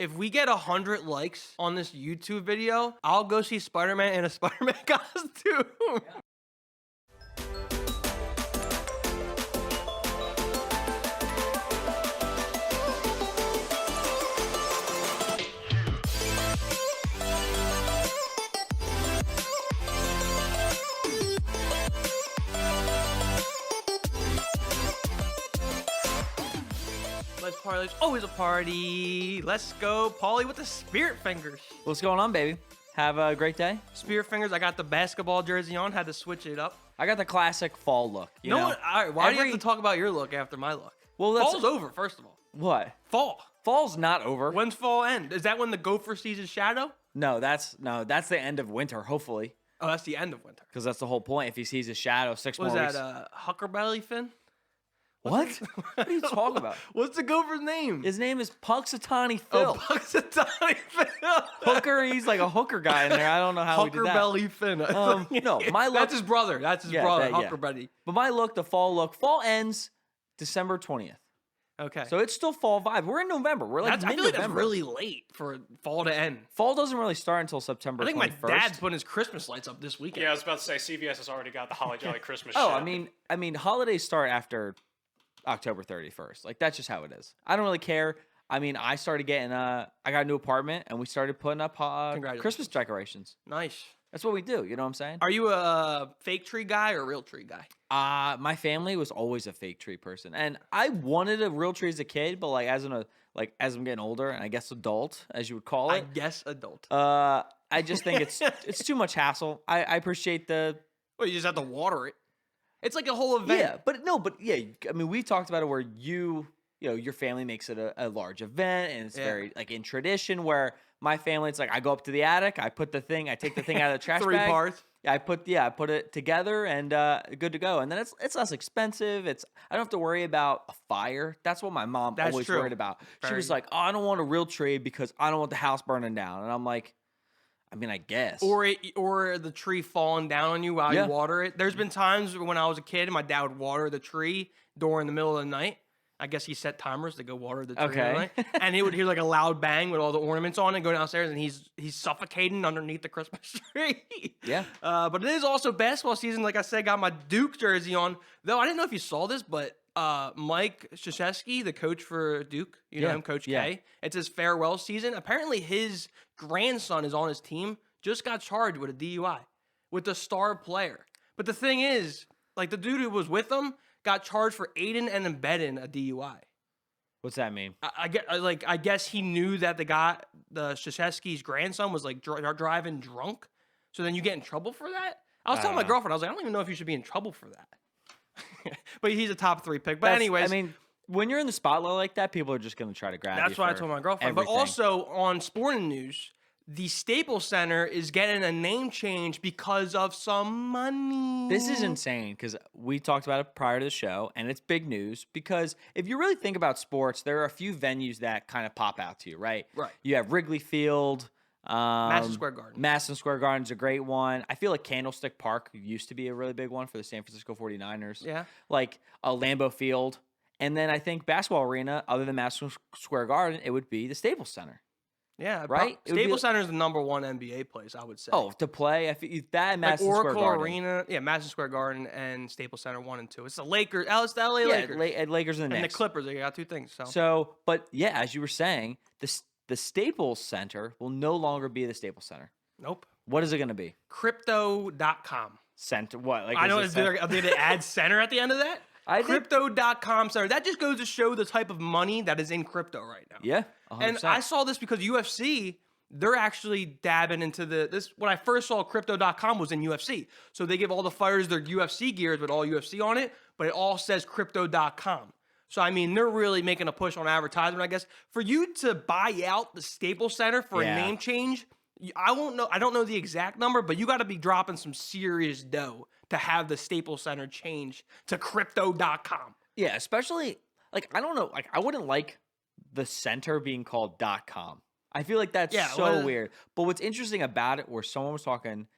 if we get 100 likes on this YouTube video, I'll go see Spider-Man in a Spider-Man costume. Let's party. It's always a party. Let's go, Paulie, with the spirit fingers. What's going on, baby? Have a great day. Spirit fingers. I got the basketball jersey on. Had to switch it up. I got the classic fall look. You know what? All right, why do you have to talk about your look after my look? Well, that's fall's over. First of all, what? Fall. Fall's not over. When's fall end? Is that when the gopher sees his shadow? No, that's the end of winter. Hopefully, Oh, that's the end of winter. because that's the whole point. If he sees his shadow, 6 Was more that weeks. Huckerbelly Finn? What? What are you talking about? What's the gopher's name? His name is Punxsutawney Phil. Oh, Punxsutawney Finn. Hooker. He's like a hooker guy in there. I don't know how we did that. Huckerbelly Finn. No, my look. That's his brother. That's his brother, yeah. Huckerbelly. But my look, the fall look. Fall ends December 20th. Okay. So it's still fall vibe. We're in November. We're like I feel like mid-November. that's really late for fall to end. Fall doesn't really start until September 21st. I think my dad's putting his Christmas lights up this weekend. Yeah, I was about to say CVS has already got the Holly Jolly Christmas. Oh, shit. I mean, holidays start after October 31st. Like, that's just how it is. I don't really care. I mean, I started getting I got a new apartment, and we started putting up Christmas decorations. Nice. That's what we do. You know what I'm saying? Are you a fake tree guy or a real tree guy? My family was always a fake tree person, and I wanted a real tree as a kid, but like as I'm getting older, and I guess adult, as you would call I it. guess adult. I just think it's too much hassle. I appreciate the. Well, you just have to water it. It's like a whole event. Yeah, but yeah. I mean, we talked about it where you know, your family makes it a large event, and it's very like in tradition. Where my family, it's like I go up to the attic, I take the thing out of the trash 3 bag. parts. I put it together and good to go. And then it's less expensive. I don't have to worry about a fire. That's what my mom always true. worried about. She Very. was like, "Oh, I don't want a real tree because I don't want the house burning down." And I'm like, I mean, I guess. Or the tree falling down on you while you water it. There's been times when I was a kid and my dad would water the tree during the middle of the night. I guess he set timers to go water the tree. Okay. In the night. And he would hear like a loud bang with all the ornaments on it, go downstairs, and he's suffocating underneath the Christmas tree. Yeah. But it is also basketball season. Like I said, got my Duke jersey on. Though I didn't know if you saw this, but Mike Krzyzewski, the coach for Duke, you know him, Coach K. It's his farewell season. Apparently, his grandson is on his team. Just got charged with a DUI with the star player. But the thing is, like the dude who was with him got charged for aiding and abetting a DUI. What's that mean? I guess he knew that the Krzyzewski's grandson was like driving drunk. So then you get in trouble for that. I was telling my girlfriend, I was like, I don't even know if you should be in trouble for that. But he's a top 3 pick. But anyways, I mean, when you're in the spotlight like that, people are just going to try to grab you. that's what I told my girlfriend. Everything. But also on sporting news, the Staples Center is getting a name change because of some money. This is insane because we talked about it prior to the show, and it's big news because if you really think about sports, there are a few venues that kind of pop out to you, right? Right. You have Wrigley Field. Madison Square Garden. Madison Square Garden's a great one. I feel like Candlestick Park used to be a really big one for the San Francisco 49ers. Yeah. Like a Lambeau Field. And then I think basketball arena, other than Madison Square Garden, it would be the Staples Center. Yeah, right? Staples Center is the number 1 NBA place, I would say. Oh, to play? I feel that and Madison Oracle Square Garden. Arena, Madison Square Garden and Staples Center 1 and 2. It's the Lakers. It's the LA Lakers. Lakers and the And Knicks. the Clippers. They got 2 things. So, but yeah, as you were saying, the Staples Center will no longer be the Staples Center. Nope. What is it going to be? Crypto.com. Center? What? Like, I know. Are they to add center at the end of that? Crypto.com center. That just goes to show the type of money that is in crypto right now. Yeah, 100%. And I saw this because UFC, they're actually dabbing into this. When I first saw crypto.com was in UFC. So they give all the fighters their UFC gears with all UFC on it, but it all says crypto.com. So, I mean, they're really making a push on advertisement, I guess. For you to buy out the Staples Center for a name change, I don't know the exact number, but you got to be dropping some serious dough to have the Staples Center change to crypto.com. Yeah, especially, like, I don't know. Like, I wouldn't like the center being called .com. I feel like that's so weird. But what's interesting about it, where someone was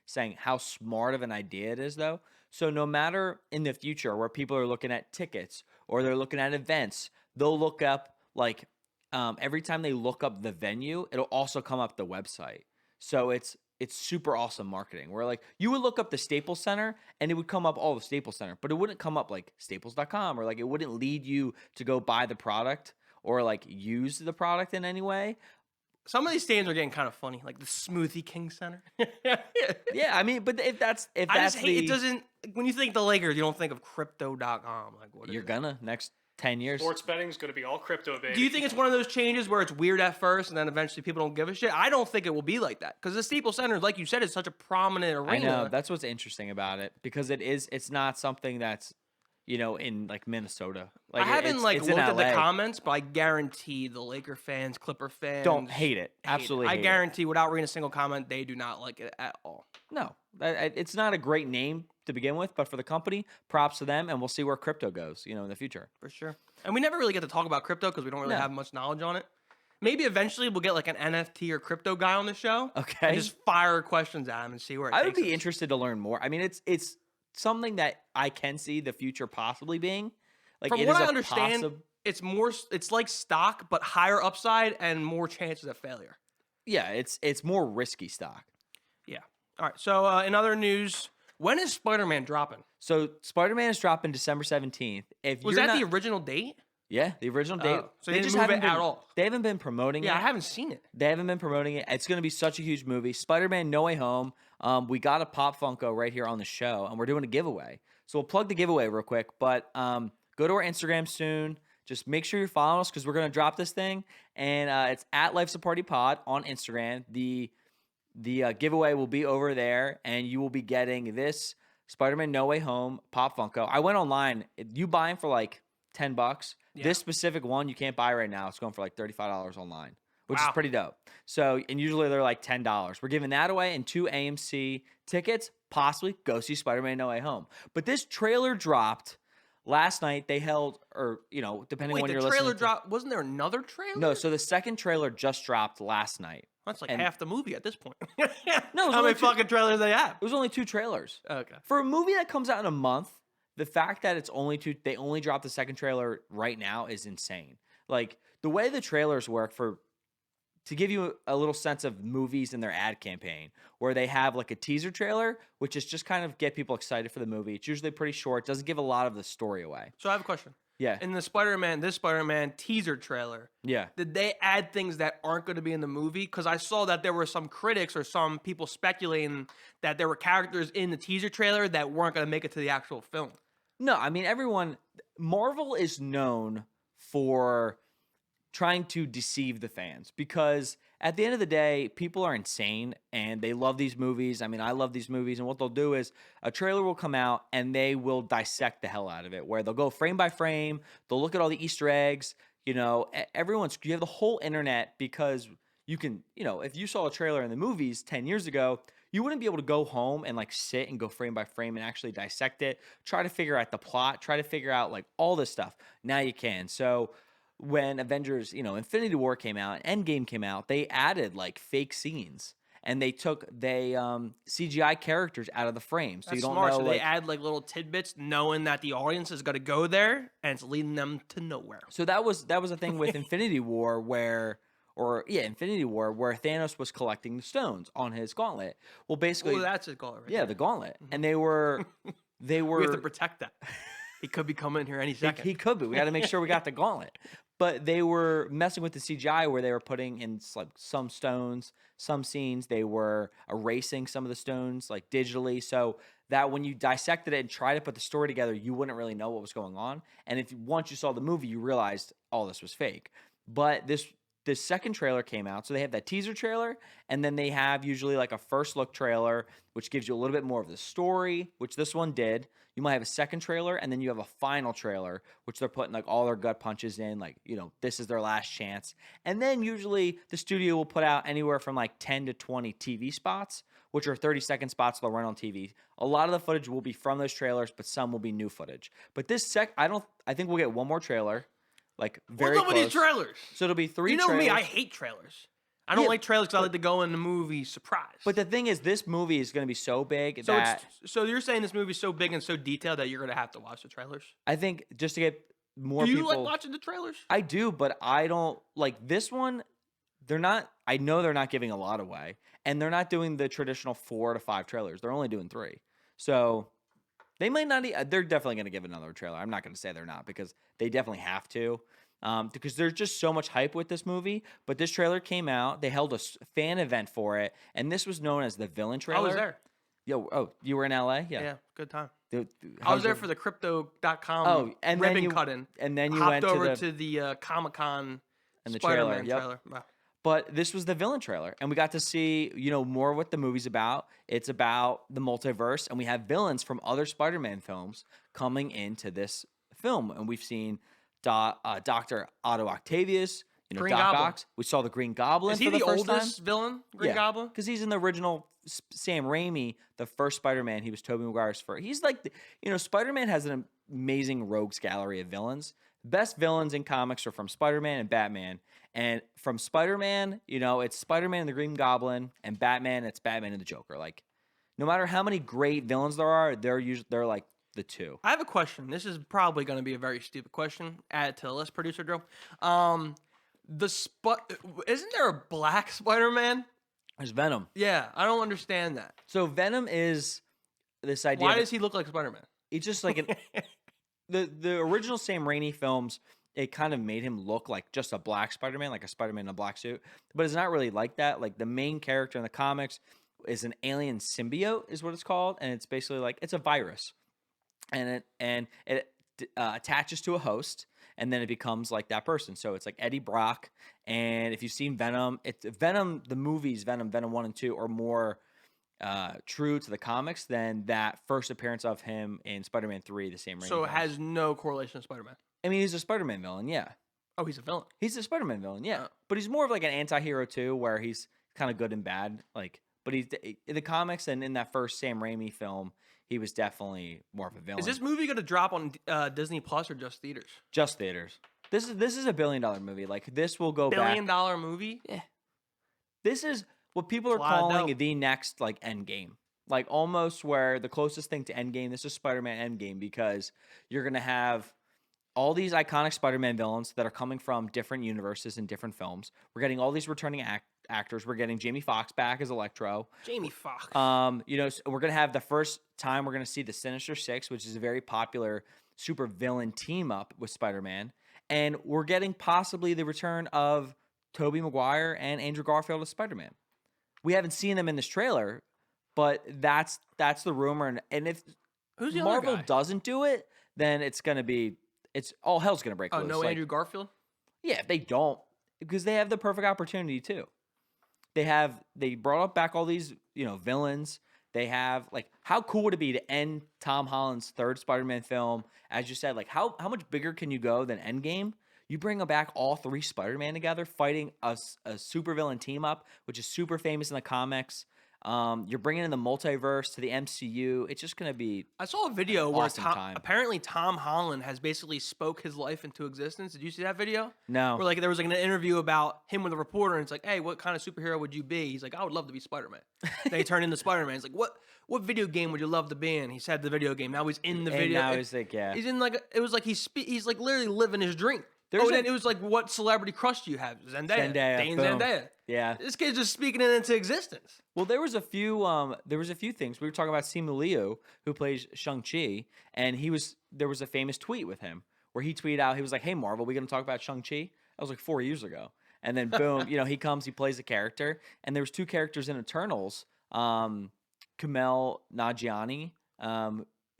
saying how smart of an idea it is, though. So no matter in the future where people are looking at tickets or they're looking at events, they'll look up like every time they look up the venue, it'll also come up the website. So it's super awesome marketing. Where like you would look up the Staples Center and it would come up all the Staples Center, but it wouldn't come up like staples.com, or like it wouldn't lead you to go buy the product or like use the product in any way. Some of these stadiums are getting kind of funny, like the Smoothie King Center. Yeah, I mean, but if that's I just hate it. Doesn't, when you think the Lakers, you don't think of crypto.com. Like what? You're gonna next 10 years. Sports betting is going to be all crypto, baby. Do you think it's one of those changes where it's weird at first and then eventually people don't give a shit? I don't think it will be like that because the Staples Center, like you said, is such a prominent arena. I know, that's what's interesting about it, because it's not something that's, you know, in like Minnesota. Like I haven't it's looked in at the LA. comments, but I guarantee the Laker fans, Clipper fans Don't hate it. Absolutely I hate guarantee without reading a single comment, they do not like it at all. No, it's not a great name to begin with, but for the company, props to them, and we'll see where crypto goes, you know, in the future. For sure. And we never really get to talk about crypto because we don't really No. have much knowledge on it. Maybe eventually we'll get like an NFT or crypto guy on the show. Okay. And just fire questions at him and see where it I takes would be us. interested to learn more. I mean, it's something that I can see the future possibly being. Like, From it what is I a understand, possi- it's like stock, but higher upside and more chances of failure. yeah, it's more risky stock. Yeah. All right. So in other news, when is Spider-Man dropping? So Spider-Man is dropping December 17th. If Was you're that not, the original date? yeah, the original date. Oh, so they didn't move it haven't at been, all. They haven't been promoting Yeah, it. I haven't seen it. They haven't been promoting it. It's going to be such a huge movie. Spider-Man No Way Home. We got a Pop Funko right here on the show, and we're doing a giveaway. So we'll plug the giveaway real quick. But go to our Instagram soon. Just make sure you're following us because we're going to drop this thing. And it's at Life's a Party Pod on Instagram. The giveaway will be over there, and you will be getting this Spider-Man No Way Home Pop Funko. I went online. You buy them for like $10. Yeah. This specific one you can't buy right now. It's going for like $35 online, which is Wow. pretty dope. So, and usually they're like $10. We're giving that away and 2 AMC tickets, possibly go see Spider-Man No Way Home. But this trailer dropped last night. They held, or, you know, depending Wait, on when the you're trailer listening. dropped. Wasn't there another trailer? No, so the second trailer just dropped last night. That's like and- half the movie at this point. No, it was How only many two- fucking trailers they have? It was only 2 trailers. Okay. For a movie that comes out in a month, the fact that it's only 2, they only dropped the second trailer right now is insane. Like, the way the trailers work, to give you a little sense of movies and their ad campaign, where they have like a teaser trailer, which is just kind of get people excited for the movie. It's usually pretty short, doesn't give a lot of the story away. So I have a question. Yeah. In this Spider-Man teaser trailer, Yeah. did they add things that aren't going to be in the movie? Because I saw that there were some critics or some people speculating that there were characters in the teaser trailer that weren't going to make it to the actual film. No, I mean, Marvel is known for trying to deceive the fans, because at the end of the day, people are insane and they love these movies. I mean, I love these movies, and what they'll do is a trailer will come out and they will dissect the hell out of it, where they'll go frame by frame, they'll look at all the Easter eggs, you know, you have the whole internet, because you can, you know, if you saw a trailer in the movies 10 years ago, you wouldn't be able to go home and like sit and go frame by frame and actually dissect it, try to figure out the plot, try to figure out like all this stuff. Now you can. So when Avengers, you know, Infinity War came out, Endgame came out, they added like fake scenes, and they CGI characters out of the frame. So That's you don't smart. know. So like, they add like little tidbits, knowing that the audience is going to go there, and it's leading them to nowhere. So that was a thing with Infinity War where Thanos was collecting the stones on his gauntlet. Well, basically, Well, that's a goal right yeah, there. the gauntlet, and they were We have to protect that. He could be coming here any second. he could be. We got to make sure we got the gauntlet. But they were messing with the CGI, where they were putting in like some stones, some scenes. They were erasing some of the stones like digitally, so that when you dissected it and tried to put the story together, you wouldn't really know what was going on. And once you saw the movie, you realized all this was fake. But this second trailer came out, so they have that teaser trailer, and then they have usually like a first look trailer, which gives you a little bit more of the story, which this one did. You might have a second trailer, and then you have a final trailer, which they're putting like all their gut punches in, like, you know, this is their last chance. And then usually the studio will put out anywhere from like 10 to 20 TV spots, which are 30-second spots they'll run on TV. A lot of the footage will be from those trailers, but some will be new footage. But I think we'll get one more trailer, like very What's up close. with these trailers? So it'll be 3 You know trailers. me, I hate trailers. I don't Yeah, like trailers because I like to go in the movie surprise. But the thing is, this movie is going to be so big so that so you're saying this movie's so big and so detailed that you're gonna have to watch the trailers? I think just to get more Do you people. like watching the trailers? I do, but I don't like this one. They're not. I know they're not giving a lot away, and they're not doing the traditional 4 to 5 trailers. They're only doing 3. So they might not. They're definitely going to give another trailer. I'm not going to say they're not because they definitely have to. Because there's just so much hype with this movie. But this trailer came out. They held a fan event for it, and this was known as the villain trailer. I was there. You were in LA? Yeah, good time. The- I was there how's for the crypto.com and then ribbon you- cutting. and then you Hopped went over to the Comic-Con and the Spiderman trailer. trailer. Wow. But this was the villain trailer, and we got to see, more what the movie's about. It's about the multiverse, and we have villains from other Spider-Man films coming into this film, and we've seen Dr. Otto Octavius, Green Doc Goblin. Ock. We saw the Green Goblin Is he for the the first oldest time. villain, Green Goblin? Because he's in the original Sam Raimi, the first Spider-Man. He was Tobey Maguire's first. He's like, Spider-Man has an amazing rogues gallery of villains. Best villains in comics are from Spider-Man and Batman. And from Spider-Man, it's Spider-Man and the Green Goblin, and Batman, it's Batman and the Joker. Like, no matter how many great villains there are, they're like the two. I have a question. This is probably going to be a very stupid question. Add it to the list, producer Joe. Isn't there a black Spider-Man? There's Venom. Yeah, I don't understand that. So Venom is this idea. Why does he look like Spider-Man? It's just like the original Sam Raimi films. It kind of made him look like just a black Spider-Man, like a Spider-Man in a black suit. But it's not really like that. Like the main character in the comics is an alien symbiote, is what it's called, and it's basically like it's a virus, and it attaches to a host, and then it becomes like that person. So it's like Eddie Brock, and if you've seen Venom, the movies Venom 1 and 2 are more true to the comics than that first appearance of him in Spider-Man 3, the Sam Raimi. So it films. has no correlation to Spider-Man. I mean, he's a Spider-Man villain, yeah. Oh, he's a villain. He's a Spider-Man villain, yeah. Oh. But he's more of like an anti-hero too, where he's kind of good and bad. But he's in the comics and in that first Sam Raimi film, he was definitely more of a villain. Is this movie going to drop on Disney Plus or just theaters? Just theaters? This is a $1 billion movie. Like this will go $1 back. billion movie? Yeah. This is what people are That's a lot of calling dough. the next like Endgame. Like almost where the closest thing to Endgame. This is Spider-Man Endgame because you're gonna have all these iconic Spider-Man villains that are coming from different universes and different films. We're getting all these returning actors. We're getting Jamie Foxx back as Electro. Jamie Foxx. So we're gonna have the first time we're gonna see the Sinister Six, which is a very popular super villain team up with Spider-Man, and we're getting possibly the return of Tobey Maguire and Andrew Garfield as Spider-Man. We haven't seen them in this trailer, but that's the rumor. And if Who's the Marvel other guy? doesn't do it, then it's all hell's gonna break Oh, loose. no Like, Andrew Garfield? yeah, if they don't, because they have the perfect opportunity too. They brought back all these, villains. They have like, how cool would it be to end Tom Holland's third Spider-Man film? As you said, like how much bigger can you go than Endgame? You bring back all 3 Spider-Man together, fighting a supervillain team up, which is super famous in the comics. You're bringing in the multiverse to the MCU. It's just gonna be. I saw a video where awesome time. apparently Tom Holland has basically spoke his life into existence. Did you see that video? No. Where like there was like an interview about him with a reporter, and it's like, hey, what kind of superhero would you be? He's like, I would love to be Spider-Man. Then he turned into Spider-Man. He's like, what video game would you love to be in? He said the video game. Now he's in the And video. now he's like, yeah. He's in like it was like he's like literally living his dream. There's and then it was like, what celebrity crush do you have? Zendaya. Dane boom. Zendaya. Yeah. This kid's just speaking it into existence. Well, there was a few things. We were talking about Simu Liu, who plays Shang-Chi, and there was a famous tweet with him where he tweeted out, he was like, hey, Marvel, we going to talk about Shang-Chi? That was like 4 years ago. And then boom, he comes, he plays a character, and there was 2 characters in Eternals, Kumail Nanjiani,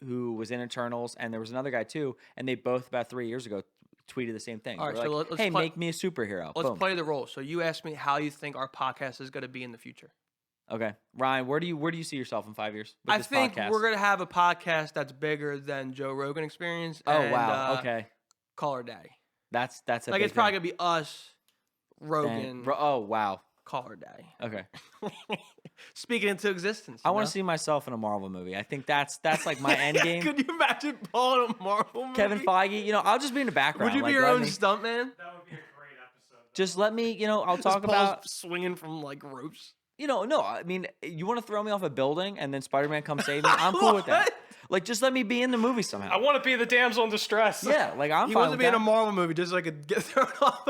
who was in Eternals, and there was another guy too, and they both about 3 years ago tweeted the same thing. All right, They're so like, let's hey, play- make me a superhero. Let's Boom. play the role. So you asked me how you think our podcast is going to be in the future. Okay, Ryan, where do you see yourself in 5 years? With I this think podcast? we're going to have a podcast that's bigger than Joe Rogan Experience. Oh and, wow, okay, Call Her Daddy. that's a Like big it's probably thing. going to be us, Rogan, And- oh wow, Call Her Daddy. okay. Speaking into existence. I want to see myself in a Marvel movie. I think that's like my end game. Could you imagine Paul in a Marvel movie? Kevin Feige, I'll just be in the background. Would you be like, your let own me- stuntman? That would be a great episode. Just let me, I'll Just talk Paul's about. swinging from like ropes. No, I mean, you want to throw me off a building and then Spider-Man comes save me? I'm cool with that. Like, just let me be in the movie somehow. I want to be the damsel in distress. Yeah, like I'm He fine wants to with be in that. a Marvel movie just so I could get thrown off.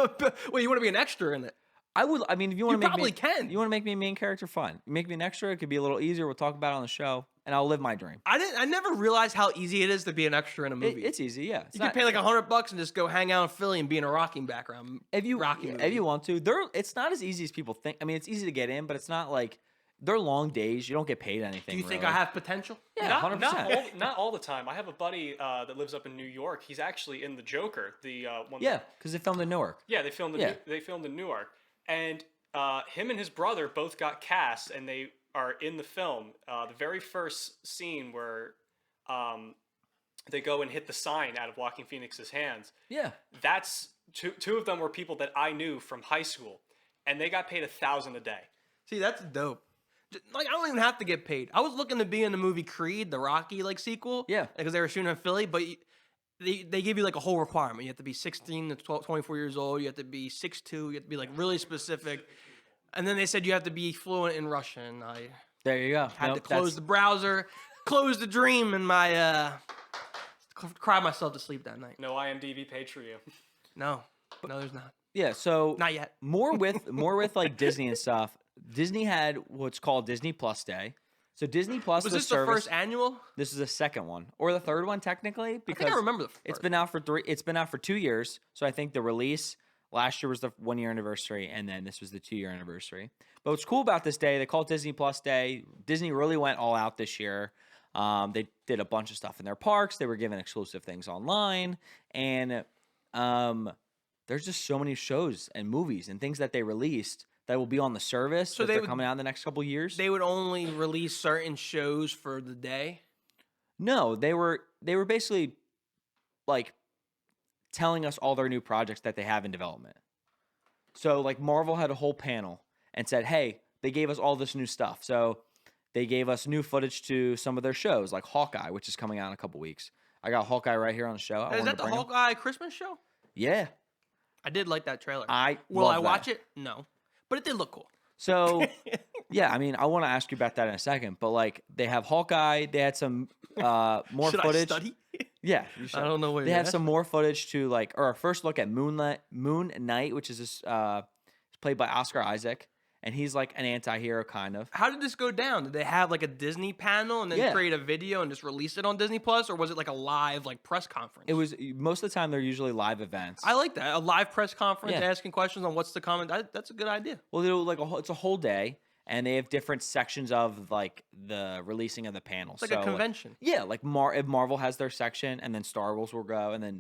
Wait, you want to be an extra in it? I would. I mean, if you want to make probably me, can. You want to make me a main character? Fine. You make me an extra. It could be a little easier. We'll talk about it on the show, and I'll live my dream. I never realized how easy it is to be an extra in a movie. It's easy. Yeah. you can pay like $100 and just go hang out in Philly and be in a rocking background. if you Rocky movie. if you want to. It's not as easy as people think. I mean, it's easy to get in, but it's not like they're long days. You don't get paid anything. Do you think really. I have potential? Yeah, Not, 100%. not all the time. I have a buddy that lives up in New York. He's actually in the Joker. The one. Yeah, because they filmed in Newark. Yeah, they filmed. They filmed in Newark, and him and his brother both got cast, and they are in the film. The very first scene where they go and hit the sign out of Joaquin Phoenix's hands. Yeah. That's two of them were people that I knew from high school, and they got paid $1,000 a day. See, that's dope. Like, I don't even have to get paid. I was looking to be in the movie Creed, the Rocky sequel. Yeah. Because they were shooting in Philly, but they give you like a whole requirement. You have to be 16 to 24 years old. You have to be 6'2". You have to be like really specific. And then they said you have to be fluent in Russian. I There you go. had to close the browser, close the dream, and cried myself to sleep that night. No IMDb page for you. No, there's not. Yeah. So Not yet. more with like Disney and stuff. Disney had what's called Disney Plus Day. So Disney Plus Was the this service, the first annual? This is the second one or the third one technically I because think I remember the first. it's been out for 3. It's been out for 2 years. So I think the release last year was the 1 year anniversary, and then this was the 2 year anniversary. But what's cool about this day, they call it Disney Plus Day. Disney really went all out this year. They did a bunch of stuff in their parks. They were giving exclusive things online, and there's just so many shows and movies and things that they released that will be on the service. So they're coming out in the next couple years. They would only release certain shows for the day. No, they were basically like telling us all their new projects that they have in development. So like Marvel had a whole panel and said, "Hey, they gave us all this new stuff." So they gave us new footage to some of their shows, like Hawkeye, which is coming out in a couple weeks. I got Hawkeye right here on the show. Is that the Hawkeye Christmas show? Yeah. I did like that trailer. Will I watch it? No, but it did look cool. So, yeah, I mean, I want to ask you about that in a second, but like they have Hawkeye, they had some more Should footage. I study? Yeah, you should. I don't know what They you're have some more footage to like, or a first look at Moon Knight, which is this played by Oscar Isaac, and he's like an anti-hero kind of. How did this go down? Did they have like a Disney panel and then Yeah. create a video and just release it on Disney Plus, or was it like a live press conference? It was most of the time they're usually live events. I like that, a live press conference, Yeah. asking questions on what's to come. That's a good idea. Well, they do like it's a whole day, and they have different sections of like the releasing of the panel. It's like a convention. Yeah, like Marvel has their section, and then Star Wars will go, and then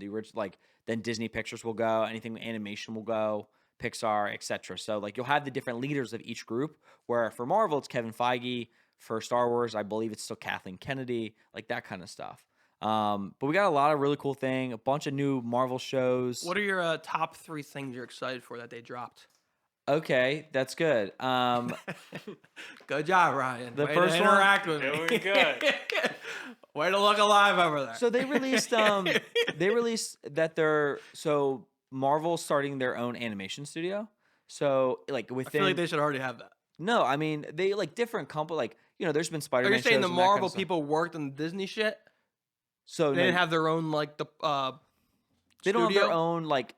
then Disney Pictures will go, anything animation will go, Pixar, etc. So like you'll have the different leaders of each group. Where for Marvel, it's Kevin Feige. For Star Wars, I believe it's still Kathleen Kennedy, like that kind of stuff. But we got a lot of really cool thing, a bunch of new Marvel shows. What are your top 3 things you're excited for that they dropped? Okay, that's good. Good job, Ryan. The Way first to one- interact with Doing me. good. Way to look alive over there. So they released that Marvel's starting their own animation studio. So like I within feel like they should already have that. No, I mean they like different company like there's been Are Spiderman. you saying shows the and that kind of Marvel stuff. people worked on the Disney shit? So They didn't have their own they don't have studio? their own like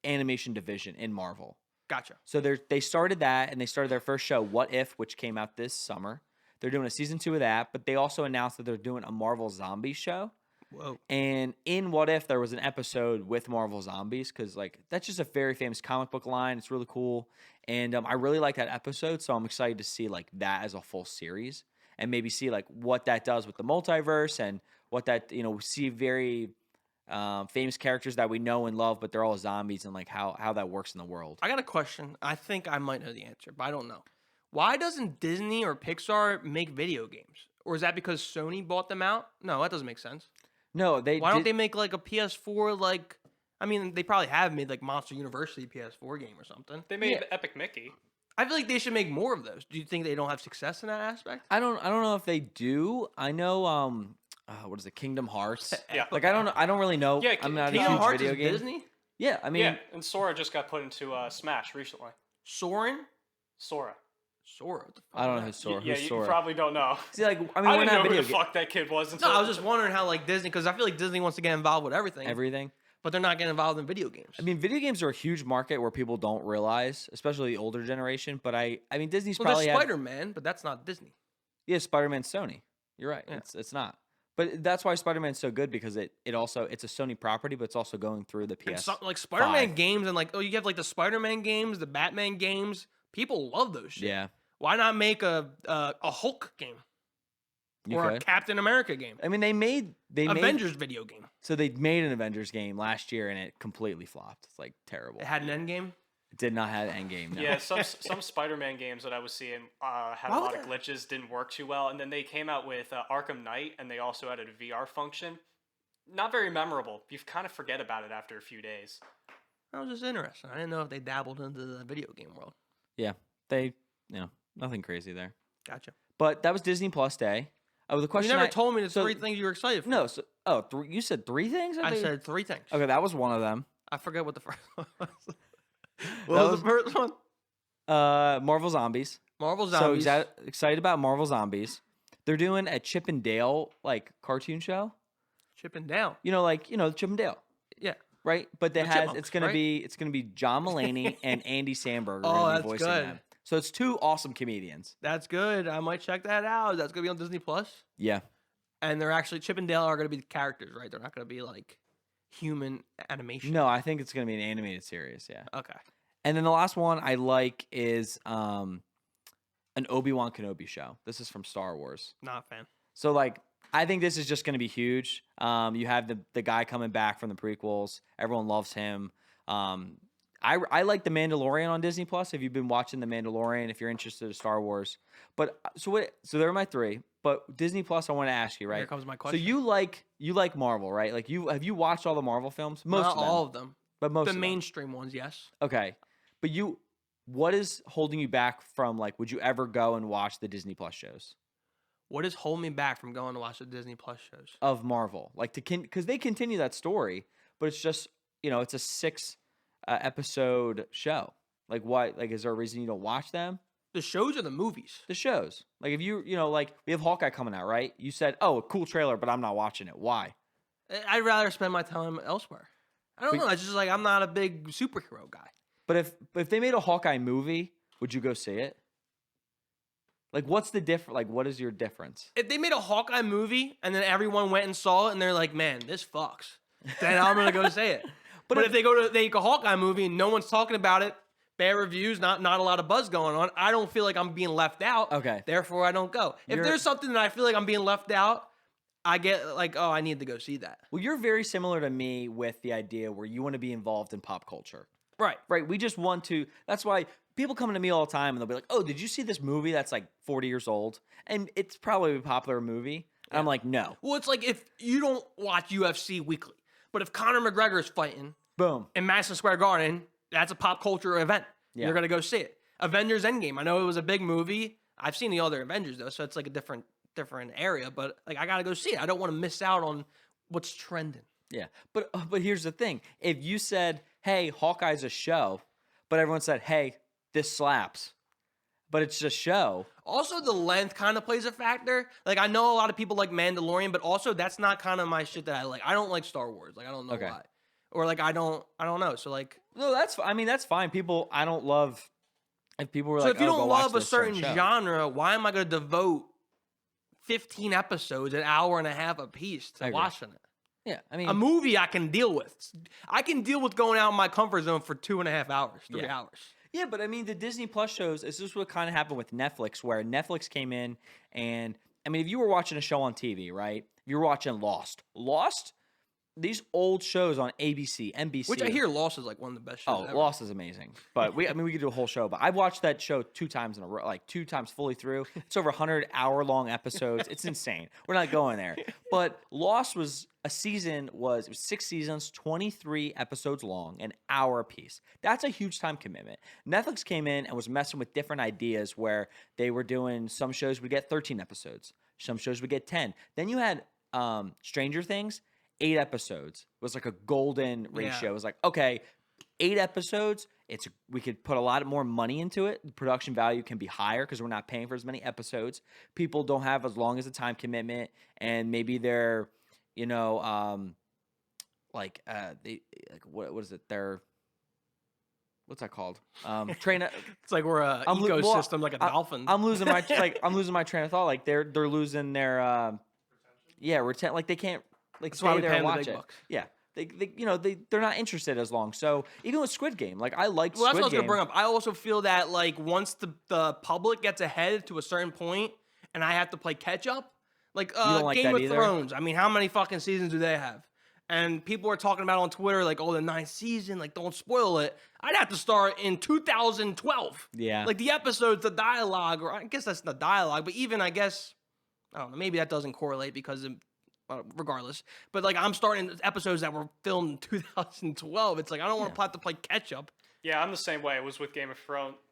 animation division in Marvel. Gotcha. So they started that, and they started their first show, What If, which came out this summer. They're doing a season 2 of that, but they also announced that they're doing a Marvel Zombie show. Whoa. And in What If, there was an episode with Marvel Zombies, because like that's just a very famous comic book line. It's really cool, and I really like that episode. So I'm excited to see like that as a full series, and maybe see like what that does with the multiverse, and what that we see very famous characters that we know and love, but they're all zombies, and like how that works in the world. I got a question. I think I might know the answer, but I don't know. Why doesn't Disney or Pixar make video games? Or is that because Sony bought them out? No, that doesn't make sense. No, Why don't they make like a PS4 I mean, they probably have made like Monster University PS4 game or something. They made Epic Mickey. I feel like they should make more of those. Do you think they don't have success in that aspect? I don't know if they do. I know what is it, Kingdom Hearts? Yeah. Like I don't really know. Yeah, I'm not a Kingdom huge Hearts video is game. Disney? Yeah, I mean Yeah, and Sora just got put into Smash recently. Soren? Sora. Sora. What the fuck I don't is know that? who's Sora. Yeah, Who's you Sora? probably don't know. See, like, I mean, I we're didn't not know who video the fuck that kid was until No, I was just wondering how like Disney, because I feel like Disney wants to get involved with everything, but they're not getting involved in video games. I mean, video games are a huge market where people don't realize, especially the older generation. But I mean, Disney's well, probably there's had, Spider-Man, but that's not Disney. yeah, Spider-Man's Sony. You're right. Yeah. It's not. But that's why Spider-Man's so good because it's a Sony property, but it's also going through the And PS. like Spider-Man games and like you have like the Spider-Man games, the Batman games. People love those shit. Yeah. Why not make a Hulk game or a Captain America game? I mean, they made Avengers video game. So they made an Avengers game last year and it completely flopped. It's like terrible. It had an end game. It did not have an end game. No. Yeah, some Spider-Man games that I was seeing had a lot of glitches, didn't work too well, and then they came out with Arkham Knight, and they also added a VR function. Not very memorable. You kind of forget about it after a few days. That was just interesting. I didn't know if they dabbled into the video game world. Yeah, nothing crazy there. Gotcha. But that was Disney Plus Day. Oh, the question You never told me the three things you were excited for. No, you said 3 things? I said 3 things. Okay, that was one of them. I forget what the first one was. What was the first one? Marvel Zombies. Marvel Zombies. So excited about Marvel Zombies. They're doing a Chip and Dale like cartoon show. Chip and Dale. Chip and Dale. Yeah. Right? But it's gonna right? be John Mulaney and Andy Samberg Oh, are gonna that's be voicing good. them. So it's 2 awesome comedians. That's good. I might check that out. That's gonna be on Disney Plus. Yeah. And they're actually Chip and Dale are gonna be the characters, right? They're not gonna be like human animation. No, I think it's gonna be an animated series, yeah. Okay. And then the last one I like is an Obi-Wan Kenobi show. This is from Star Wars. Not a fan. So like I think this is just going to be huge. You have the guy coming back from the prequels. Everyone loves him. I like The Mandalorian on Disney Plus. If you've been watching The Mandalorian, if you're interested in Star Wars, but so there are my 3. But Disney Plus, I want to ask you, right? Here comes my question. So you like Marvel, right? Like have you watched all the Marvel films? Most Not of them, all of them. but most The of them. mainstream ones, yes. Okay, but what is holding you back from like? Would you ever go and watch the Disney Plus shows? What is holding me back from going to watch the Disney Plus shows? Of Marvel, like because they continue that story, but it's just it's a 6 episode show. Like why? Like is there a reason you don't watch them? The shows or the movies? The shows. Like if like we have Hawkeye coming out, right? You said, oh, a cool trailer, but I'm not watching it. Why? I'd rather spend my time elsewhere. I don't know. It's just like I'm not a big superhero guy. But if they made a Hawkeye movie, would you go see it? Like, what's the difference? Like, what is your difference? If they made a Hawkeye movie and then everyone went and saw it and they're like, man, this fucks, then I'm gonna go say it. But if they make a Hawkeye movie and no one's talking about it, bad reviews, not a lot of buzz going on, I don't feel like I'm being left out. Okay. Therefore, I don't go. If there's something that I feel like I'm being left out, I get like, oh, I need to go see that. Well, you're very similar to me with the idea where you want to be involved in pop culture. Right. Right. We just want to. That's why people come to me all the time and they'll be like, oh, did you see this movie that's like 40 years old? And it's probably a popular movie. And I'm like, no. Well, it's like if you don't watch UFC weekly, but if Conor McGregor is fighting Boom. in Madison Square Garden, that's a pop culture event. Yeah. You're going to go see it. Avengers Endgame. I know it was a big movie. I've seen the other Avengers, though, so it's like a different area. But like I got to go see it. I don't want to miss out on what's trending. Yeah. But here's the thing. If you said, hey, Hawkeye's a show, but everyone said, hey, this slaps, but it's a show. Also, the length kind of plays a factor. Like, I know a lot of people like Mandalorian, but also that's not kind of my shit that I like. I don't like Star Wars. Like, I don't know why. Or like, I don't know. So like, no, that's fine. People, I don't love. If people were so like, if you oh, don't go watch love a this certain show. genre, why am I going to devote 15 episodes, an hour and a half a piece to watching it? Yeah, I mean, a movie I can deal with. I can deal with going out of my comfort zone for 2.5 hours, 3 hours. Yeah, but I mean, the Disney Plus shows, is this what kind of happened with Netflix, where Netflix came in and, I mean, if you were watching a show on TV, right? If you were watching Lost, these old shows on ABC, NBC. Which I hear Lost is like one of the best shows ever. Lost is amazing. But we could do a whole show. But I've watched that show 2 times in a row, like 2 times fully through. It's over 100-hour-long episodes. It's insane. We're not going there. But Lost was a season, it was 6 seasons, 23 episodes long, an hour apiece. That's a huge time commitment. Netflix came in and was messing with different ideas where they were doing, some shows would get 13 episodes. Some shows would get 10. Then you had Stranger Things. 8 episodes was like a golden ratio. Yeah. It was like, okay, 8 episodes. We could put a lot more money into it. The production value can be higher because we're not paying for as many episodes. People don't have as long as a time commitment, and maybe they're, what is it? What's that called? Train. It's like we're a ecosystem, like a dolphin. I'm losing my train of thought. Like they're losing their like they can't stay there and watch it. Bucks. Yeah. They're not interested as long. So even with Squid Game, like I like Squid Game. That's what I was gonna bring up. I also feel that like once the public gets ahead to a certain point, and I have to play catch up, like Game of Thrones. I mean, how many fucking seasons do they have? And people are talking about on Twitter like, oh, the 9th season, like don't spoil it. I'd have to start in 2012. Yeah, like the episodes, the dialogue, or I guess that's the dialogue, but even I guess I don't know. Maybe that doesn't correlate because regardless. But like I'm starting episodes that were filmed in 2012. It's like I don't want to have to play catch up. Yeah, I'm the same way. It was with Game of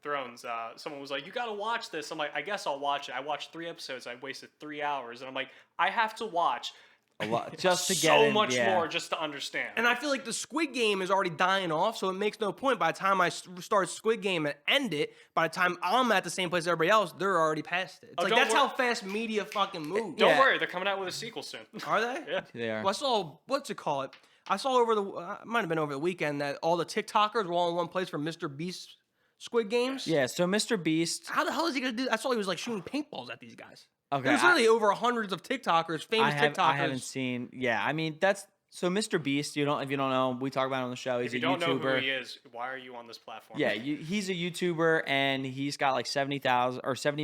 Thrones. Someone was like, "You got to watch this." I'm like, "I guess I'll watch it." I watched 3 episodes. I wasted 3 hours, and I'm like, I have to watch a lot just to get so much more just to understand. And I feel like the Squid Game is already dying off, so it makes no point. By the time I start Squid Game and end it, by the time I'm at the same place as everybody else, they're already past it. It's like that's how fast media fucking moves. Don't worry, they're coming out with a sequel soon. Are they? Yeah, they are. Well, I saw I saw over the might have been over the weekend that all the TikTokers were all in one place for Mr. Beast's Squid Games. Yeah. So Mr. Beast. How the hell is he gonna do? I saw he was like shooting paintballs at these guys. Okay, there's literally over hundreds of TikTokers, TikTokers. I haven't seen. Yeah, I mean that's so Mr. Beast. If you don't know, we talk about him on the show. He's a YouTuber. If you don't know who he is, why are you on this platform? Yeah, he's a YouTuber and he's got like 70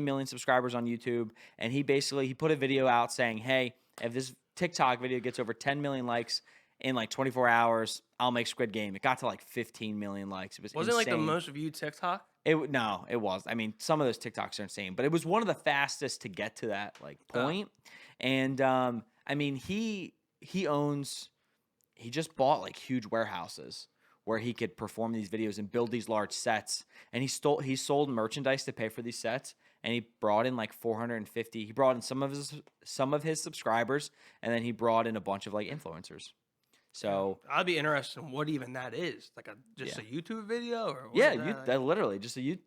million subscribers on YouTube. And he put a video out saying, "Hey, if this TikTok video gets over 10 million likes in like 24 hours, I'll make Squid Game." It got to like 15 million likes. It was Wasn't it like the most viewed TikTok? No, it was. I mean, some of those TikToks are insane, but it was one of the fastest to get to that like point. And I mean, he just bought like huge warehouses where he could perform these videos and build these large sets. And he sold merchandise to pay for these sets. And he brought in like 450. He brought in some of his subscribers, and then he brought in a bunch of like influencers. So I'd be interested in what even that is, like a YouTube video or what that literally just a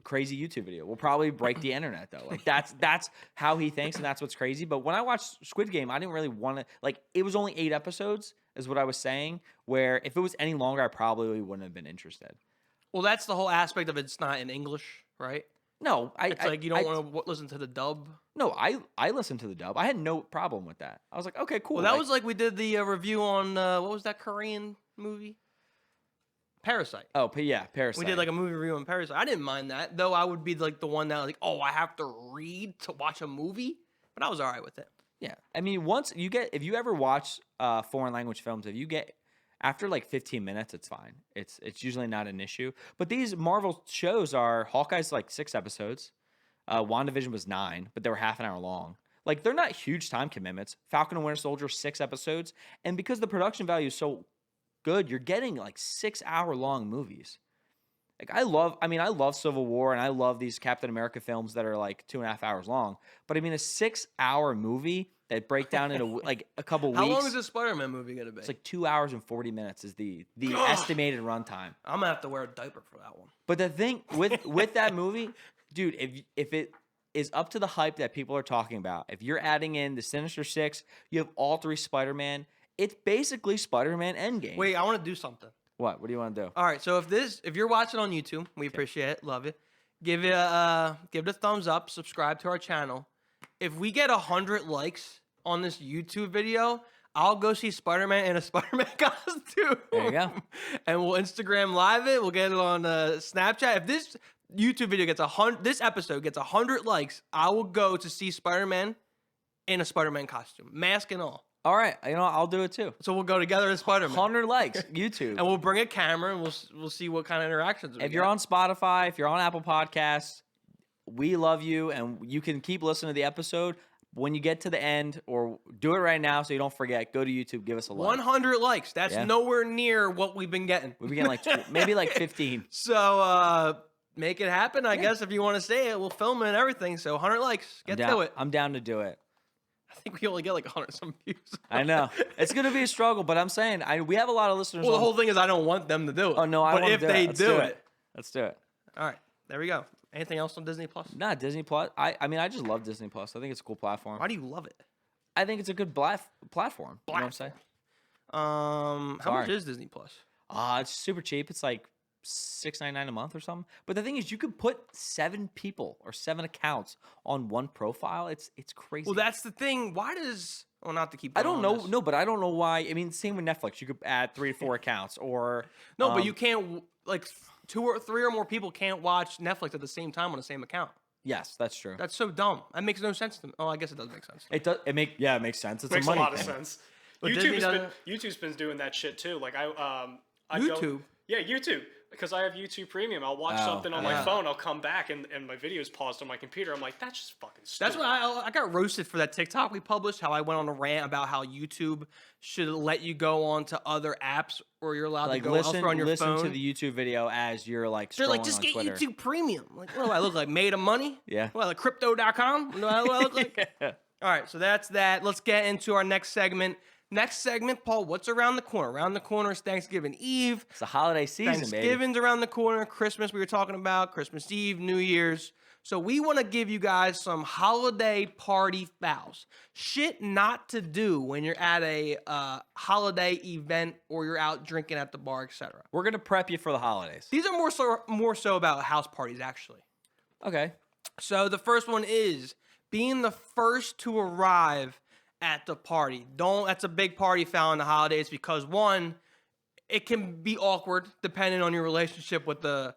crazy YouTube video. Will probably break the internet though. Like that's how he thinks, and that's what's crazy. But when I watched Squid Game, I didn't really want to it was only 8 episodes, is what I was saying. Where if it was any longer, I probably wouldn't have been interested. Well, that's the whole aspect of it's not in English, right? No, it's like you don't want to listen to the dub. No, I listened to the dub. I had no problem with that. I was like, okay, cool. Well, that was like we did the review on what was that Korean movie? Parasite. Oh, yeah, Parasite. We did like a movie review on Parasite. I didn't mind that, though. I would be like the one that like, oh, I have to read to watch a movie, but I was all right with it. Yeah, I mean, if you ever watch foreign language films, after like 15 minutes, it's fine. It's usually not an issue. But these Marvel shows Hawkeye's like 6 episodes. WandaVision was 9, but they were half an hour long. Like they're not huge time commitments. Falcon and Winter Soldier 6 episodes, and because the production value is so good, you're getting like 6-hour long movies. Like I love Civil War and I love these Captain America films that are like 2.5 hours long. But I mean a 6-hour movie that break down into like a couple weeks. How long is this Spider-Man movie gonna be? It's like 2 hours and 40 minutes is the estimated runtime. I'm gonna have to wear a diaper for that one. But the thing with that movie, dude, if it is up to the hype that people are talking about, if you're adding in the Sinister Six, you have all 3 Spider-Man. It's basically Spider-Man Endgame. Wait, I want to do something. What do you want to do? All right, so if you're watching on YouTube, we appreciate it, love it. Give it a thumbs up, subscribe to our channel. If we get 100 likes on this YouTube video, I'll go see Spider-Man in a Spider-Man costume. There you go. And we'll Instagram live it. We'll get it on Snapchat. If this YouTube video this episode gets 100 likes, I will go to see Spider-Man in a Spider-Man costume, mask and all. All right, I'll do it too. So we'll go together as Spider-Man. 100 likes, YouTube. And we'll bring a camera and we'll see what kind of interactions we If you're on Spotify, if you're on Apple Podcasts, we love you, and you can keep listening to the episode. When you get to the end, or do it right now so you don't forget, go to YouTube, give us a like. 100 likes. That's nowhere near what we've been getting. We've been getting like maybe like 15. So make it happen, I guess. If you want to say it, we'll film it and everything. So 100 likes. Get to it. I'm down to do it. I think we only get like 100 some views. I know it's gonna be a struggle, but I'm saying we have a lot of listeners. Well, the whole thing is I don't want them to do it. Oh no, I but want if to do they it. Let's do it, let's do it. all right, there we go. Anything else on Disney Plus? Nah, Disney Plus. I mean, I just love Disney Plus. I think it's a cool platform. Why do you love it? I think it's a good platform. You know what I'm saying? How much Sorry. is Disney Plus? It's super cheap. It's like $6.99 a month or something. But the thing is, you could put 7 people or 7 accounts on one profile. It's crazy. Well, that's the thing. Why does not to keep? I going don't on know. this. No, but I don't know why. I mean, same with Netflix. You could add 3 to 4 accounts or No, but you can't like 2 or 3 or more people can't watch Netflix at the same time on the same account. Yes, that's true. That's so dumb. That makes no sense to me. Oh, I guess it does make sense. It does. It makes sense. It's Makes a a money lot of thing. sense. But Disney YouTube's been doing that shit too. Like I YouTube? Yeah, YouTube. Because I have YouTube Premium. I'll watch Oh, something on my yeah. phone. I'll come back and my video's paused on my computer. I'm like, that's just fucking stupid. That's what I got roasted for that TikTok we published. How I went on a rant about how YouTube should let you go on to other apps, or you're allowed Like to go elsewhere on your listen phone. to the YouTube video as you're like They're scrolling like, just on get Twitter. YouTube Premium. Like, what do I look like? Made of money? Yeah. What, like crypto.com? What do I look like? Yeah. All right, so that's that. Let's get into our next segment. Next segment, Paul, what's around the corner? Around the corner is Thanksgiving Eve. It's the holiday season, baby. Thanksgiving's around the corner. Christmas, we were talking about. Christmas Eve, New Year's. So we want to give you guys some holiday party fouls. Shit not to do when you're at a holiday event or you're out drinking at the bar, etc. We're gonna prep you for the holidays. These are more so about house parties, actually. Okay. So the first one is being the first to arrive at the party. That's a big party foul in the holidays because one, it can be awkward depending on your relationship with the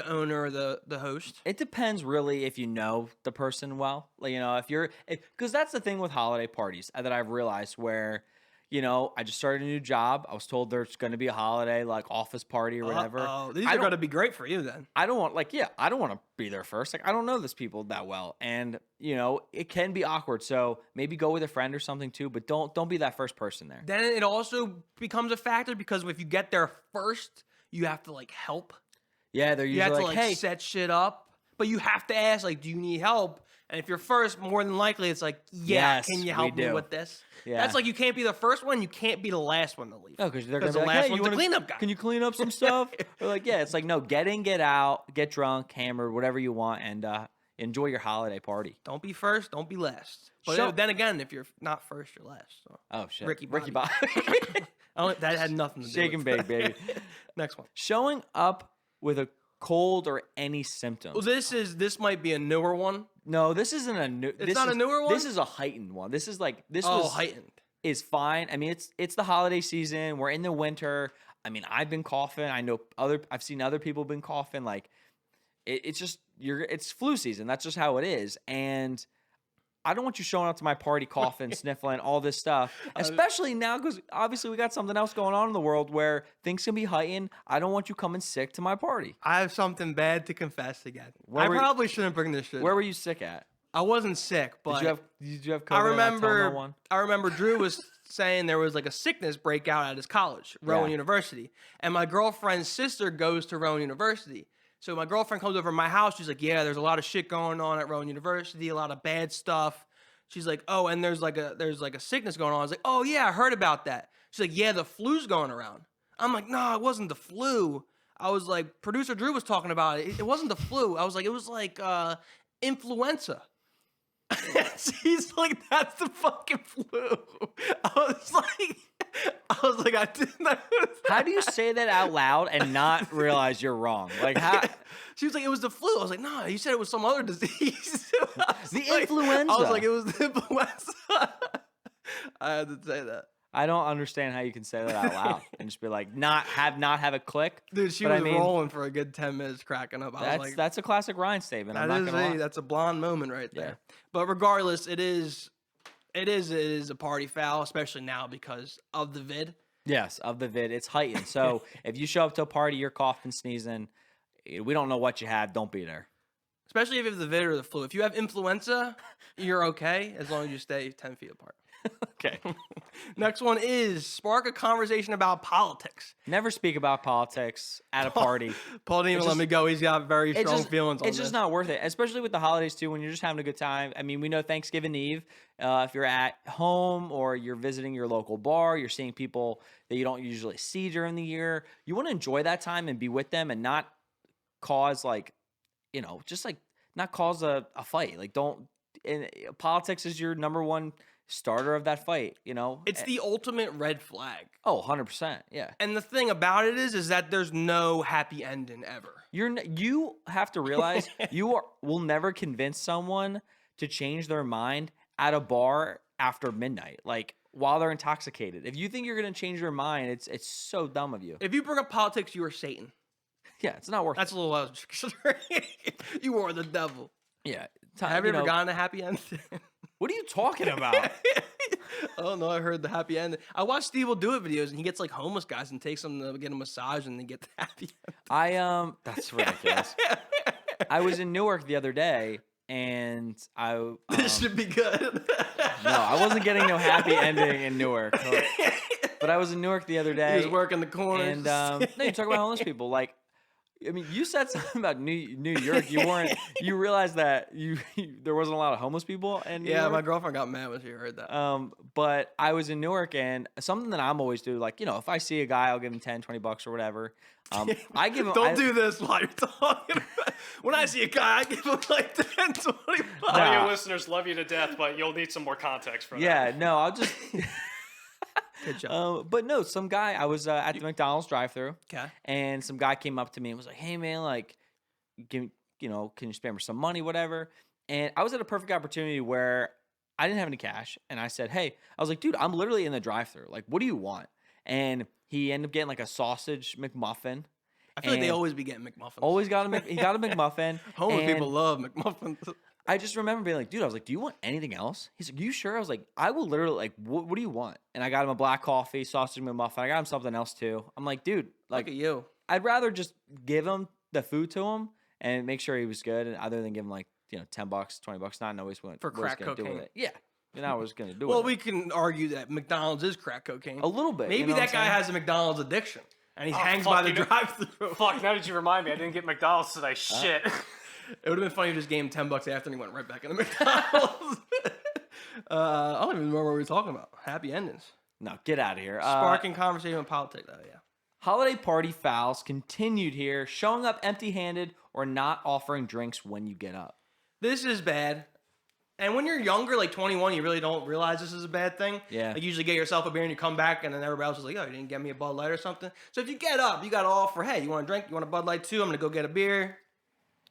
owner or the host. It depends really if you know the person well. Like, you know, because that's the thing with holiday parties that I've realized where, you know, I just started a new job. I was told there's going to be a holiday like office party or whatever. Oh, these are going to be great for you then. I don't want I don't want to be there first. Like I don't know these people that well, and you know it can be awkward. So maybe go with a friend or something too, but don't be that first person there. Then it also becomes a factor because if you get there first, you have to like help. Yeah, they're You usually have to like, like hey, set shit up, but you have to ask like, do you need help? And if you're first, more than likely it's like, yeah, Yes, can you we help me do. with this? Yeah. That's like you can't be the first one, you can't be the last one to leave. no, because they're gonna the be like, last hey, one's you the wanna, cleanup guy. Can you clean up some stuff? Or like, yeah, it's like no, get in, get out, get drunk, hammered, whatever you want, and enjoy your holiday party. Don't be first, don't be last. But So- then again, if you're not first, you're last. So. Oh shit, Ricky Bobby. That had nothing to do Shake with and bake, baby. Next one. Showing up with a cold or any symptoms. Well, this might be a newer one. No, this isn't a new. It's not a newer one? This is a heightened one. This is like this Oh, was heightened. is fine. I mean, it's the holiday season. We're in the winter. I mean, I've been coughing. I've seen other people been coughing. Like, it's just it's flu season. That's just how it is. And I don't want you showing up to my party coughing, sniffling, all this stuff. Especially now because obviously we got something else going on in the world where things can be heightened. I don't want you coming sick to my party. I have something bad to confess again. Where I were- probably shouldn't bring this shit. Where up. were you sick at? I wasn't sick, but Did you have COVID? I and not tell no remember one? I remember Drew was saying there was like a sickness breakout at his college, Rowan Yeah. University. And my girlfriend's sister goes to Rowan University. So my girlfriend comes over to my house. She's like, yeah, there's a lot of shit going on at Rowan University, a lot of bad stuff. She's like, oh, and there's like a sickness going on. I was like, oh yeah, I heard about that. She's like, yeah, the flu's going around. I'm like, no, it wasn't the flu. I was like, producer Drew was talking about it. It wasn't the flu. I was like, it was like influenza. She's like, that's the fucking flu. I was like, I didn't know. How do you say that out loud and not realize you're wrong? Like how? She was like, it was the flu. I was like, no, you said it was some other disease. The influenza. I was like, it was the influenza. I had to say that. I don't understand how you can say that out loud and just be like, not have it click. Dude, she But was I mean, rolling for a good 10 minutes cracking up. I was like, That's a classic Ryan statement. I'm not gonna lie. that's a blonde moment right there. Yeah. But regardless, it is a party foul, especially now because of the vid. Yes, of the vid, it's heightened. So if you show up to a party, you're coughing, sneezing, we don't know what you have. Don't be there. Especially if you have the vid or the flu. If you have influenza, you're okay as long as you stay 10 feet apart. Okay. Next one is spark a conversation about politics. Never speak about politics at a party. Paul didn't even let me go. He's got very It's strong just, feelings on it's this. just not worth it, especially with the holidays too. When you're just having a good time. I mean, we know Thanksgiving Eve. If you're at home or you're visiting your local bar, you're seeing people that you don't usually see during the year. You want to enjoy that time and be with them, and not cause not cause a fight. Like don't. And politics is your number one starter of that fight. It's the ultimate red flag. Oh, 100%. Yeah. And the thing about it is that there's no happy ending ever. You have to realize will never convince someone to change their mind at a bar after midnight, like while they're intoxicated. If you think you're going to change your mind, it's so dumb of you. If you bring up politics, you are Satan. Yeah, it's not worth That's it. a little you are the devil. Yeah. Have you ever gotten a happy ending? What are you talking about? Oh no, I heard the happy ending. I watched Steve will do it videos, and he gets like homeless guys and takes them to get a massage, and then get the happy ending. That's ridiculous. I was in Newark the other day, and This should be good. No, I wasn't getting no happy ending in Newark. But I was in Newark the other day. He was working the corners. And no, you talk about homeless people. Like, I mean, you said something about New York. You realized that there wasn't a lot of homeless people in New York? My girlfriend got mad when she heard that. But I was in Newark, and something that I'm always do, like, if I see a guy, I'll give him 10, 20 bucks or whatever. I give him. Don't do this while you're talking. When I see a guy, I give him like 10, 20 bucks. Audio listeners love you to death, but you'll need some more context for that. Yeah, no, I'll just. Good job. But no, some guy, I was at the McDonald's drive-thru, Okay. and some guy came up to me and was like, "Hey man, like, can you spare me some money, whatever?" And I was at a perfect opportunity where I didn't have any cash, and I said, "Hey," I was like, "Dude, I'm literally in the drive-thru. Like, what do you want?" And he ended up getting like a sausage McMuffin. I feel like they always be getting McMuffins. He got a McMuffin. Homeless and people love McMuffins. I just remember being like, dude, I was like, do you want anything else? He's like, you sure? I was like, I will literally, like, what do you want? And I got him a black coffee, sausage McMuffin. I got him something else too. I'm like, dude, like, Look at you. I'd rather just give him the food to him and make sure he was good, and other than give him like, $10, $20, not always what For crack do with cocaine. it. Yeah. I was going to do Well, it. we can argue that McDonald's is crack cocaine. A little bit. Maybe you know what that I'm guy saying? has a McDonald's addiction, and he hangs fuck, by the you know- drive-thru. Fuck, now that you remind me, I didn't get McDonald's today. Shit. It would have been funny if you just gave him $10 after, and he went right back into McDonald's. I don't even remember what we were talking about. Happy endings. No, get out of here. Sparking conversation with politics. Oh, yeah. Holiday party fouls continued here, showing up empty-handed or not offering drinks when you get up. This is bad. And when you're younger, like 21, you really don't realize this is a bad thing. Yeah. Like, you usually get yourself a beer and you come back, and then everybody else is like, oh, you didn't get me a Bud Light or something. So if you get up, you got to offer, hey, you want a drink? You want a Bud Light too? I'm going to go get a beer.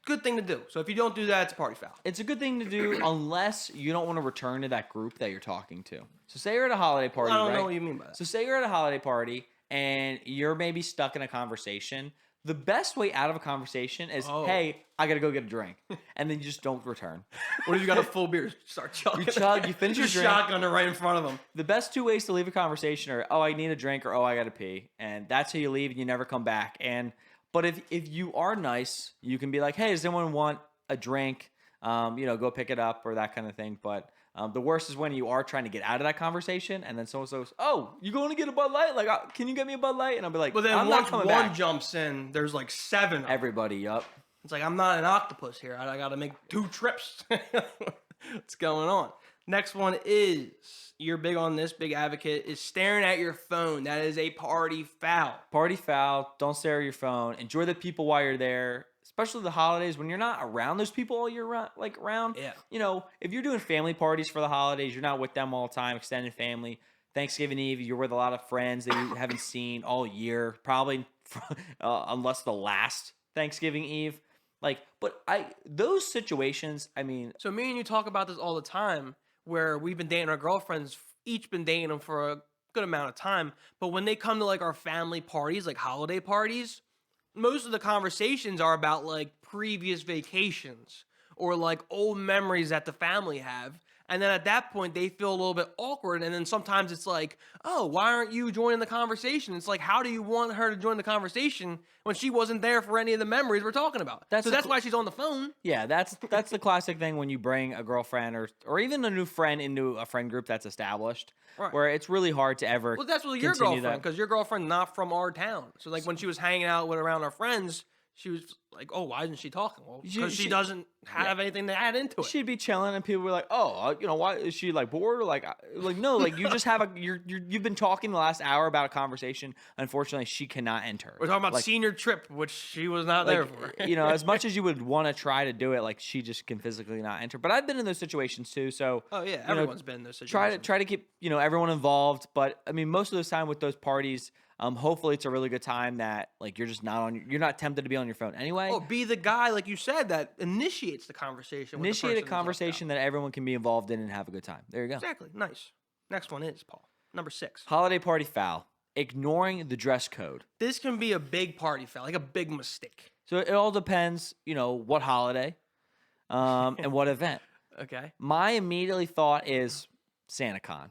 Good thing to do. So if you don't do that, it's a party foul. It's a good thing to do unless you don't want to return to that group that you're talking to. So say you're at a holiday party, I don't right? know what you mean by that. So say you're at a holiday party and you're maybe stuck in a conversation. The best way out of a conversation is, hey, I got to go get a drink. And then you just don't return. What if you got a full beer? Start chugging. You chug, you finish your Just drink. shotgun it right in front of them. The best two ways to leave a conversation are, oh, I need a drink, or oh, I got to pee. And that's how you leave and you never come back. But if you are nice, you can be like, hey, does anyone want a drink? Go pick it up or that kind of thing. But the worst is when you are trying to get out of that conversation and then someone says, oh, you going to get a Bud Light? Like, can you get me a Bud Light? And I'll be like, But then I'm once not coming one back. jumps in, there's like 7 of them. Everybody, yup. It's like, I'm not an octopus here. I got to make 2 trips. What's going on? Next one is, you're big on this, big advocate, is staring at your phone. That is a party foul. Party foul. Don't stare at your phone. Enjoy the people while you're there. Especially the holidays when you're not around those people all year round, Yeah. If you're doing family parties for the holidays, you're not with them all the time, extended family. Thanksgiving Eve, you're with a lot of friends that you haven't seen all year, probably unless the last Thanksgiving Eve. Those situations, I mean. So me and you talk about this all the time, where we've been dating our girlfriends, each been dating them for a good amount of time. But when they come to like our family parties, like holiday parties, most of the conversations are about like previous vacations or like old memories that the family have. And then at that point, they feel a little bit awkward. And then sometimes it's like, oh, why aren't you joining the conversation? It's like, how do you want her to join the conversation when she wasn't there for any of the memories we're talking about? So that's why she's on the phone. Yeah, that's the classic thing when you bring a girlfriend or even a new friend into a friend group that's established, Right. where it's really hard to ever. Well, that's really your girlfriend, because your girlfriend's not from our town. So like when she was hanging out with around our friends, she was like, "Oh, why isn't she talking?" Well, because she doesn't have anything to add into it. She'd be chilling, and people were like, "Oh, why is she like bored?" Or like no, like you just have you've been talking the last hour about a conversation. Unfortunately, she cannot enter. We're talking about senior trip, which she was not there for. As much as you would want to try to do it, like she just can physically not enter. But I've been in those situations too. So everyone's been in those situations. Try to keep everyone involved. But I mean, most of the time with those parties. Hopefully it's a really good time that like you're just you're not tempted to be on your phone anyway. Or be the guy, like you said, that initiates the conversation. Initiate a conversation that everyone can be involved in and have a good time. There you go. Exactly. Nice. Next one is, Paul, number 6. Holiday party foul. Ignoring the dress code. This can be a big party foul, like a big mistake. So it all depends, what holiday and what event. Okay. My immediately thought is SantaCon.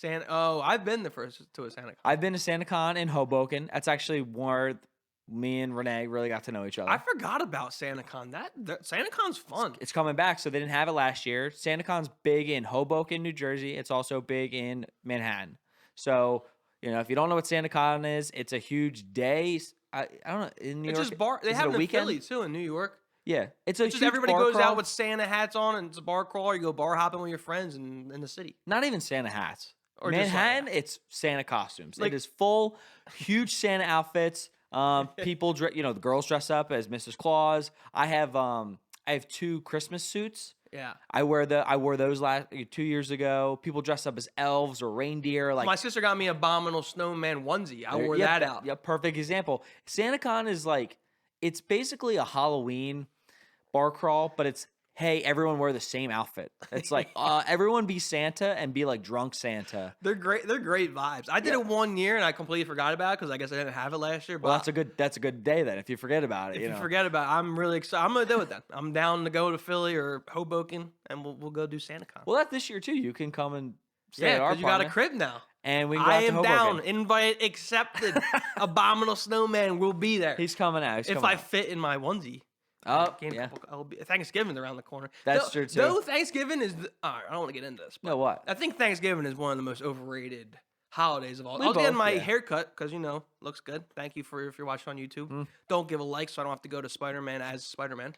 I've been to a SantaCon. I've been to SantaCon in Hoboken. That's actually where me and Renee really got to know each other. I forgot about SantaCon. SantaCon's fun. It's coming back, so they didn't have it last year. SantaCon's big in Hoboken, New Jersey. It's also big in Manhattan. So, if you don't know what SantaCon is, it's a huge day. I don't know, in New York. They have it in Philly, too, in New York. Yeah, it's a huge everybody bar goes crawl. out with Santa hats on, and it's a bar crawl. You go bar hopping with your friends in the city. Not even Santa hats. Or Manhattan, it's Santa costumes. It is full, huge Santa outfits. People, the girls dress up as Mrs. Claus. I have 2 Christmas suits. Yeah, I wore those 2 years ago. People dress up as elves or reindeer. Like my sister got me an abominable snowman onesie. I wore that out. Yeah, perfect example. SantaCon is it's basically a Halloween bar crawl, but it's, hey, everyone wear the same outfit. It's like everyone be Santa and be like drunk Santa. They're great. They're great vibes. I did it one year and I completely forgot about it because I guess I didn't have it last year. But well, that's a good day then. If you forget about it, if you forget about it, I'm really excited. I'm gonna do it then. I'm down to go to Philly or Hoboken and we'll go do SantaCon. Well, that's this year too. You can come and stay at our because you got a crib now. And we can go out to am Hoboken. down. Invite accepted. Abominable snowman will be there. He's coming out. If I fit in my onesie. Oh, yeah. Thanksgiving's around the corner. That's true, too. Though Thanksgiving is... all right, I don't want to get into this. No, what? I think Thanksgiving is one of the most overrated holidays of all. We I'll get both, my yeah. haircut because, looks good. Thank you if you're watching on YouTube. Don't give a like so I don't have to go to Spiderman as Spiderman.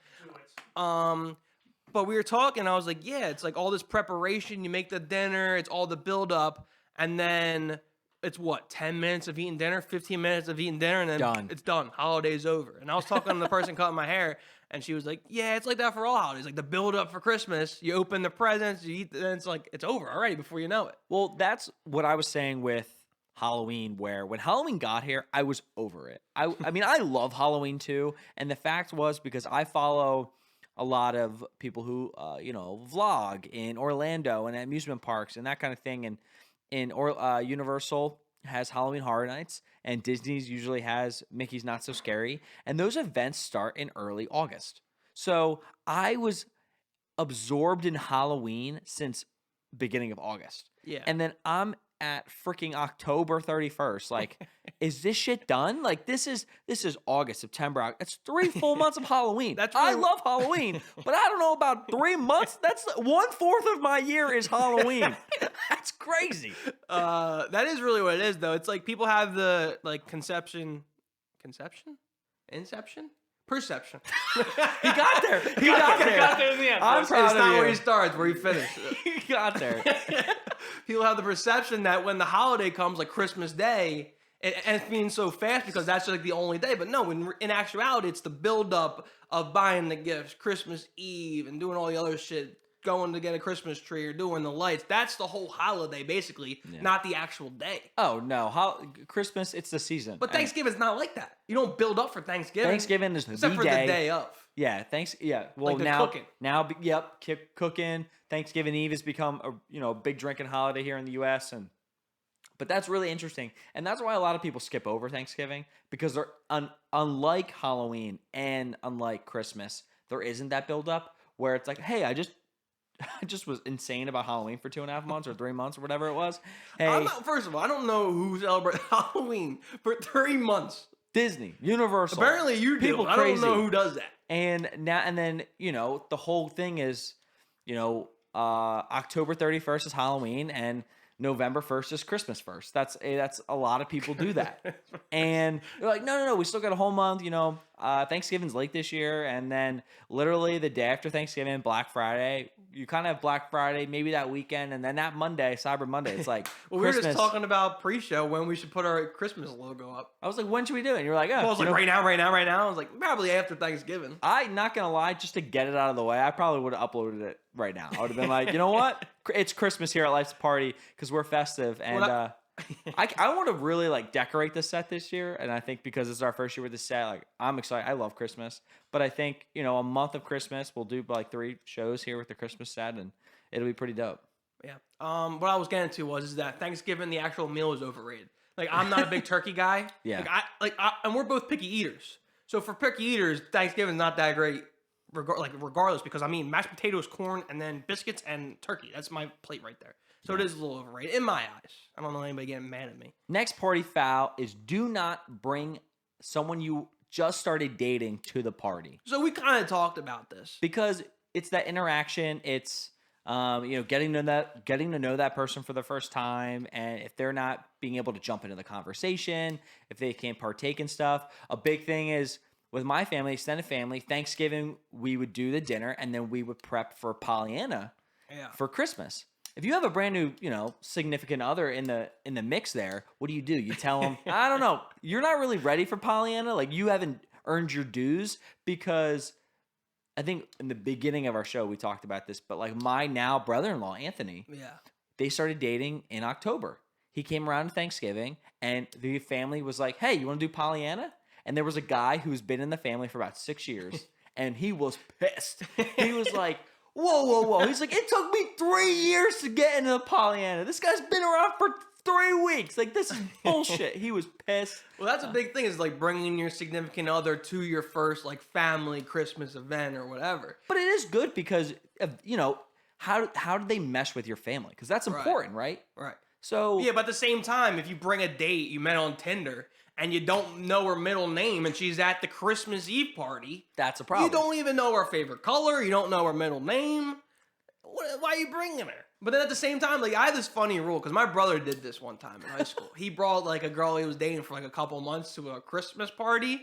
But we were talking, I was like, yeah, it's like all this preparation. You make the dinner. It's all the build-up. And then... it's what, 10 minutes of eating dinner, 15 minutes of eating dinner, and then it's done. Holiday's over. And I was talking to the person cutting my hair, and she was like, yeah, it's like that for all holidays. Like the build up for Christmas, you open the presents, you eat, and it's like, it's over already before you know it. Well, that's what I was saying with Halloween, where when Halloween got here, I was over it. I mean, I love Halloween too. And the fact was because I follow a lot of people who, vlog in Orlando and amusement parks and that kind of thing. And Universal has Halloween Horror Nights, and Disney's usually has Mickey's Not So Scary, and those events start in early August. So I was absorbed in Halloween since beginning of August. Yeah. And then I'm at freaking October 31st. Like, is this shit done? Like, this is August, September. It's 3 full months of Halloween. I love Halloween, but I don't know about 3 months. That's 1/4 of my year is Halloween. That's crazy. That is really what it is, though. It's like people have the inception, perception. He got there. He got there in the end. I'm proud It's of not you. where he starts, where he finished. He got there. People have the perception that when the holiday comes, like Christmas Day, and it's being so fast because that's like the only day. But no, in actuality, it's the buildup of buying the gifts, Christmas Eve, and doing all the other shit, going to get a Christmas tree or doing the lights. That's the whole holiday, basically, not the actual day. Oh, no. Christmas, it's the season. But Thanksgiving's not like that. You don't build up for Thanksgiving. Thanksgiving is except for the day of. Yeah, Well, Like the now, cooking. Cooking. Thanksgiving Eve has become a big drinking holiday here in the U.S. But that's really interesting, and that's why a lot of people skip over Thanksgiving because they're unlike Halloween and unlike Christmas, there isn't that build up where it's like, hey, I just just was insane about Halloween for 2.5 months or 3 months or whatever it was. Hey, First of all, I don't know who celebrates Halloween for 3 months. Disney, Universal. Apparently you do. People I don't crazy. know who does that. And then, the whole thing is, October 31st is Halloween and November 1st is Christmas first. That's a lot of people do that. And they're like, no, we still got a whole month, Thanksgiving's late this year. And then literally the day after Thanksgiving, Black Friday, you kind of have Black Friday, maybe that weekend. And then that Monday, Cyber Monday, it's like well, Christmas. We were just talking about pre-show when we should put our Christmas logo up. I was like, when should we do it? And you're like, oh. I was like, right now. I was like, probably after Thanksgiving. I'm not going to lie, just to get it out of the way, I probably would have uploaded it right now. I would have been like, you know what? It's Christmas here at Life's Party because we're festive. And I want to really decorate the set this year. And I think because it's our first year with the set, I'm excited. I love Christmas. But I think, a month of Christmas, we'll do 3 shows here with the Christmas set and it'll be pretty dope. Yeah. What I was getting to is that Thanksgiving, the actual meal is overrated. I'm not a big turkey guy. Yeah. And we're both picky eaters. So for picky eaters, Thanksgiving's not that great. Regardless, because mashed potatoes, corn, and then biscuits and turkey. That's my plate right there. So it is a little overrated in my eyes. I don't know anybody getting mad at me. Next party foul is do not bring someone you just started dating to the party. So we kind of talked about this because it's that interaction. It's getting to know that person for the first time, and if they're not being able to jump into the conversation, if they can't partake in stuff. A big thing is, with my family, extended family, Thanksgiving, we would do the dinner, and then we would prep for Pollyanna for Christmas. If you have a brand new, significant other in the mix there, what do? You tell them, I don't know, you're not really ready for Pollyanna. You haven't earned your dues, because I think in the beginning of our show, we talked about this, but my now brother-in-law, Anthony, they started dating in October. He came around to Thanksgiving, and the family was like, hey, you want to do Pollyanna? And there was a guy who's been in the family for about 6 years, and he was pissed. He was like, whoa. He's like, it took me 3 years to get into Pollyanna. This guy's been around for 3 weeks. This is bullshit. He was pissed. Well, that's a big thing, is bringing your significant other to your first family Christmas event or whatever. But it is good because, how do they mesh with your family? Because that's important, right? Right. So yeah, but at the same time, if you bring a date you met on Tinder and you don't know her middle name and she's at the Christmas Eve party, that's a problem. You don't even know her favorite color. You don't know her middle name. Why are you bringing her? But then at the same time, I had this funny rule, because my brother did this one time in high school. He brought a girl he was dating for a couple months to a Christmas party.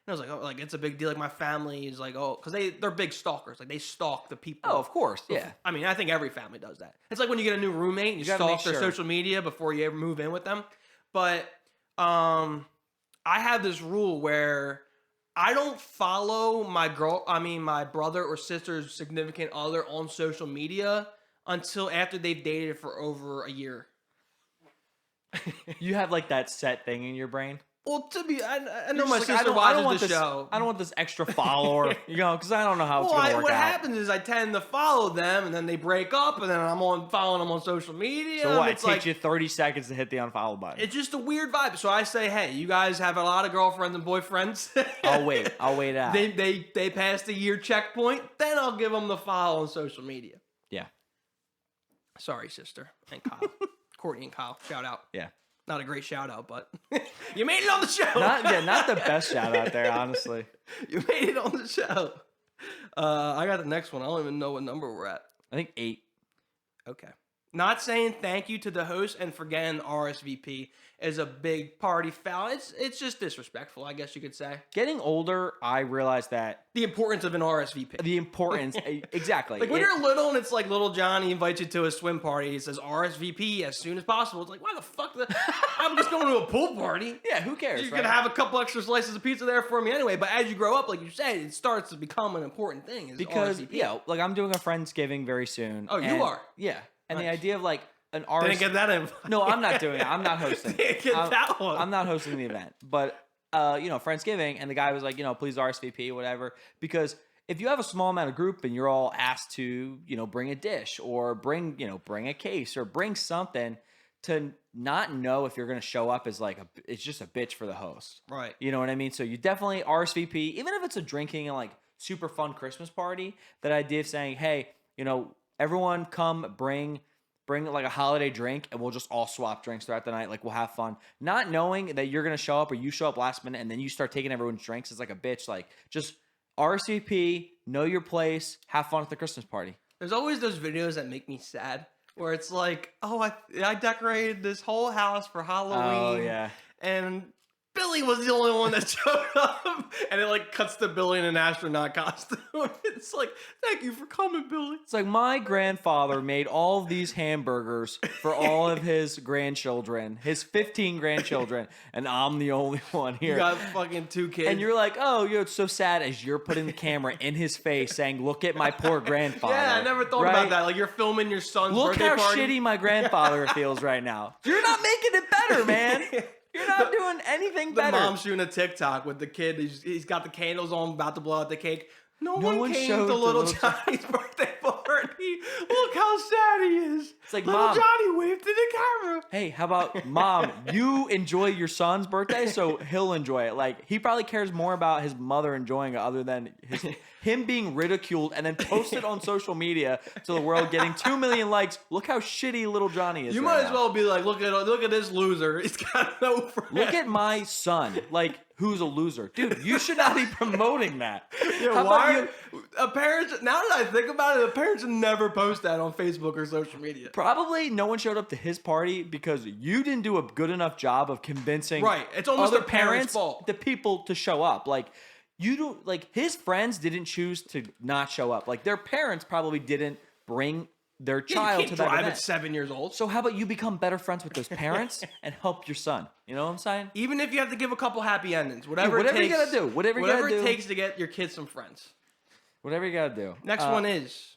And I was like, oh, it's a big deal. My family is because they're big stalkers. They stalk the people. Oh, of course, yeah. I think every family does that. It's like when you get a new roommate and you stalk their social media before you ever move in with them. But I have this rule where I don't follow my brother or sister's significant other on social media until after they've dated for over a year. You have that set thing in your brain? Well, I know my sister watches the show. I don't want this extra follower, because I don't know how it's going to work what out. happens is I tend to follow them, and then they break up, and then I'm following them on social media. So what? It takes you 30 seconds to hit the unfollow button. It's just a weird vibe. So I say, hey, you guys have a lot of girlfriends and boyfriends. I'll wait out. They pass the year checkpoint, then I'll give them the follow on social media. Yeah. Sorry, sister and Kyle, Courtney and Kyle. Shout out. Yeah. Not a great shout out, but you made it on the show. Not the best shout out there, honestly. You made it on the show. I got the next one. I don't even know what number we're at. I think 8. Okay. Not saying thank you to the host and forgetting RSVP is a big party foul. It's just disrespectful, I guess you could say. Getting older, I realized that the importance of an RSVP. The importance, exactly. When you're little and it's little Johnny invites you to a swim party, it says RSVP as soon as possible. It's why the fuck? I'm just going to a pool party. Yeah, who cares? You're gonna have a couple extra slices of pizza there for me anyway. But as you grow up, like you said, it starts to become an important thing. Because RSVP. I'm doing a Friendsgiving very soon. Oh, you are? Yeah. And the idea of an RSVP. Didn't get that invite. No, I'm not doing it. I'm not hosting. Didn't get that one. I'm not hosting the event. But Friendsgiving, and the guy was like, please RSVP, whatever. Because if you have a small amount of group and you're all asked to, bring a dish or bring a case or bring something, to not know if you're going to show up is it's just a bitch for the host. Right. You know what I mean? So you definitely RSVP, even if it's a drinking and super fun Christmas party, that idea of saying, hey, everyone come bring like a holiday drink, and we'll just all swap drinks throughout the night. Like, we'll have fun. Not knowing that you're going to show up or you show up last minute and then you start taking everyone's drinks is like a bitch. Like, just RSVP, know your place, have fun at the Christmas party. There's always those videos that make me sad where it's like, oh, I decorated this whole house for Halloween. Oh, yeah. And Billy was the only one that showed up, and it like cuts to Billy in an astronaut costume. It's like, thank you for coming, Billy. It's like, my grandfather made all of these hamburgers for all of his grandchildren, his 15 grandchildren, and I'm the only one here. You got fucking 2 kids. And you're like, oh, it's so sad as you're putting the camera in his face saying, look at my poor grandfather. Yeah, I never thought about that. Like, you're filming your son's birthday Look how party. shitty my grandfather feels right now. You're not making it better, man. You're not doing anything better. The mom's shooting a TikTok with the kid. He's got the candles on, about to blow out the cake. No one came showed to little the Johnny's birthday party. Look how sad he is. It's like, little Mom, Johnny waved to the camera. hey, how about, Mom, you enjoy your son's birthday, so he'll enjoy it. Like, he probably cares more about his mother enjoying it other than him being ridiculed and then posted on social media to the world, getting 2 million likes. Look how shitty little Johnny is. You right might now. as well be like, look at this loser. He's got no friends. Look at my son, like, who's a loser. Dude, you should not be promoting that. Yeah, How why? about you? Parents, now that I think about it, the parents should never post that on Facebook or social media. Probably no one showed up to his party because you didn't do a good enough job of convincing Right. It's almost other the parents' fault. the people to show up. Like, you don't, like, his friends didn't choose to not show up. Like, their parents probably didn't bring their child you to can't that drive event. at 7 years old. So how about you become better friends with those parents and help your son? You know what I'm saying? Even if you have to give a couple happy endings, whatever whatever it you takes, gotta do, whatever you gotta it do. takes to get your kids some friends. Whatever you gotta do. Next one is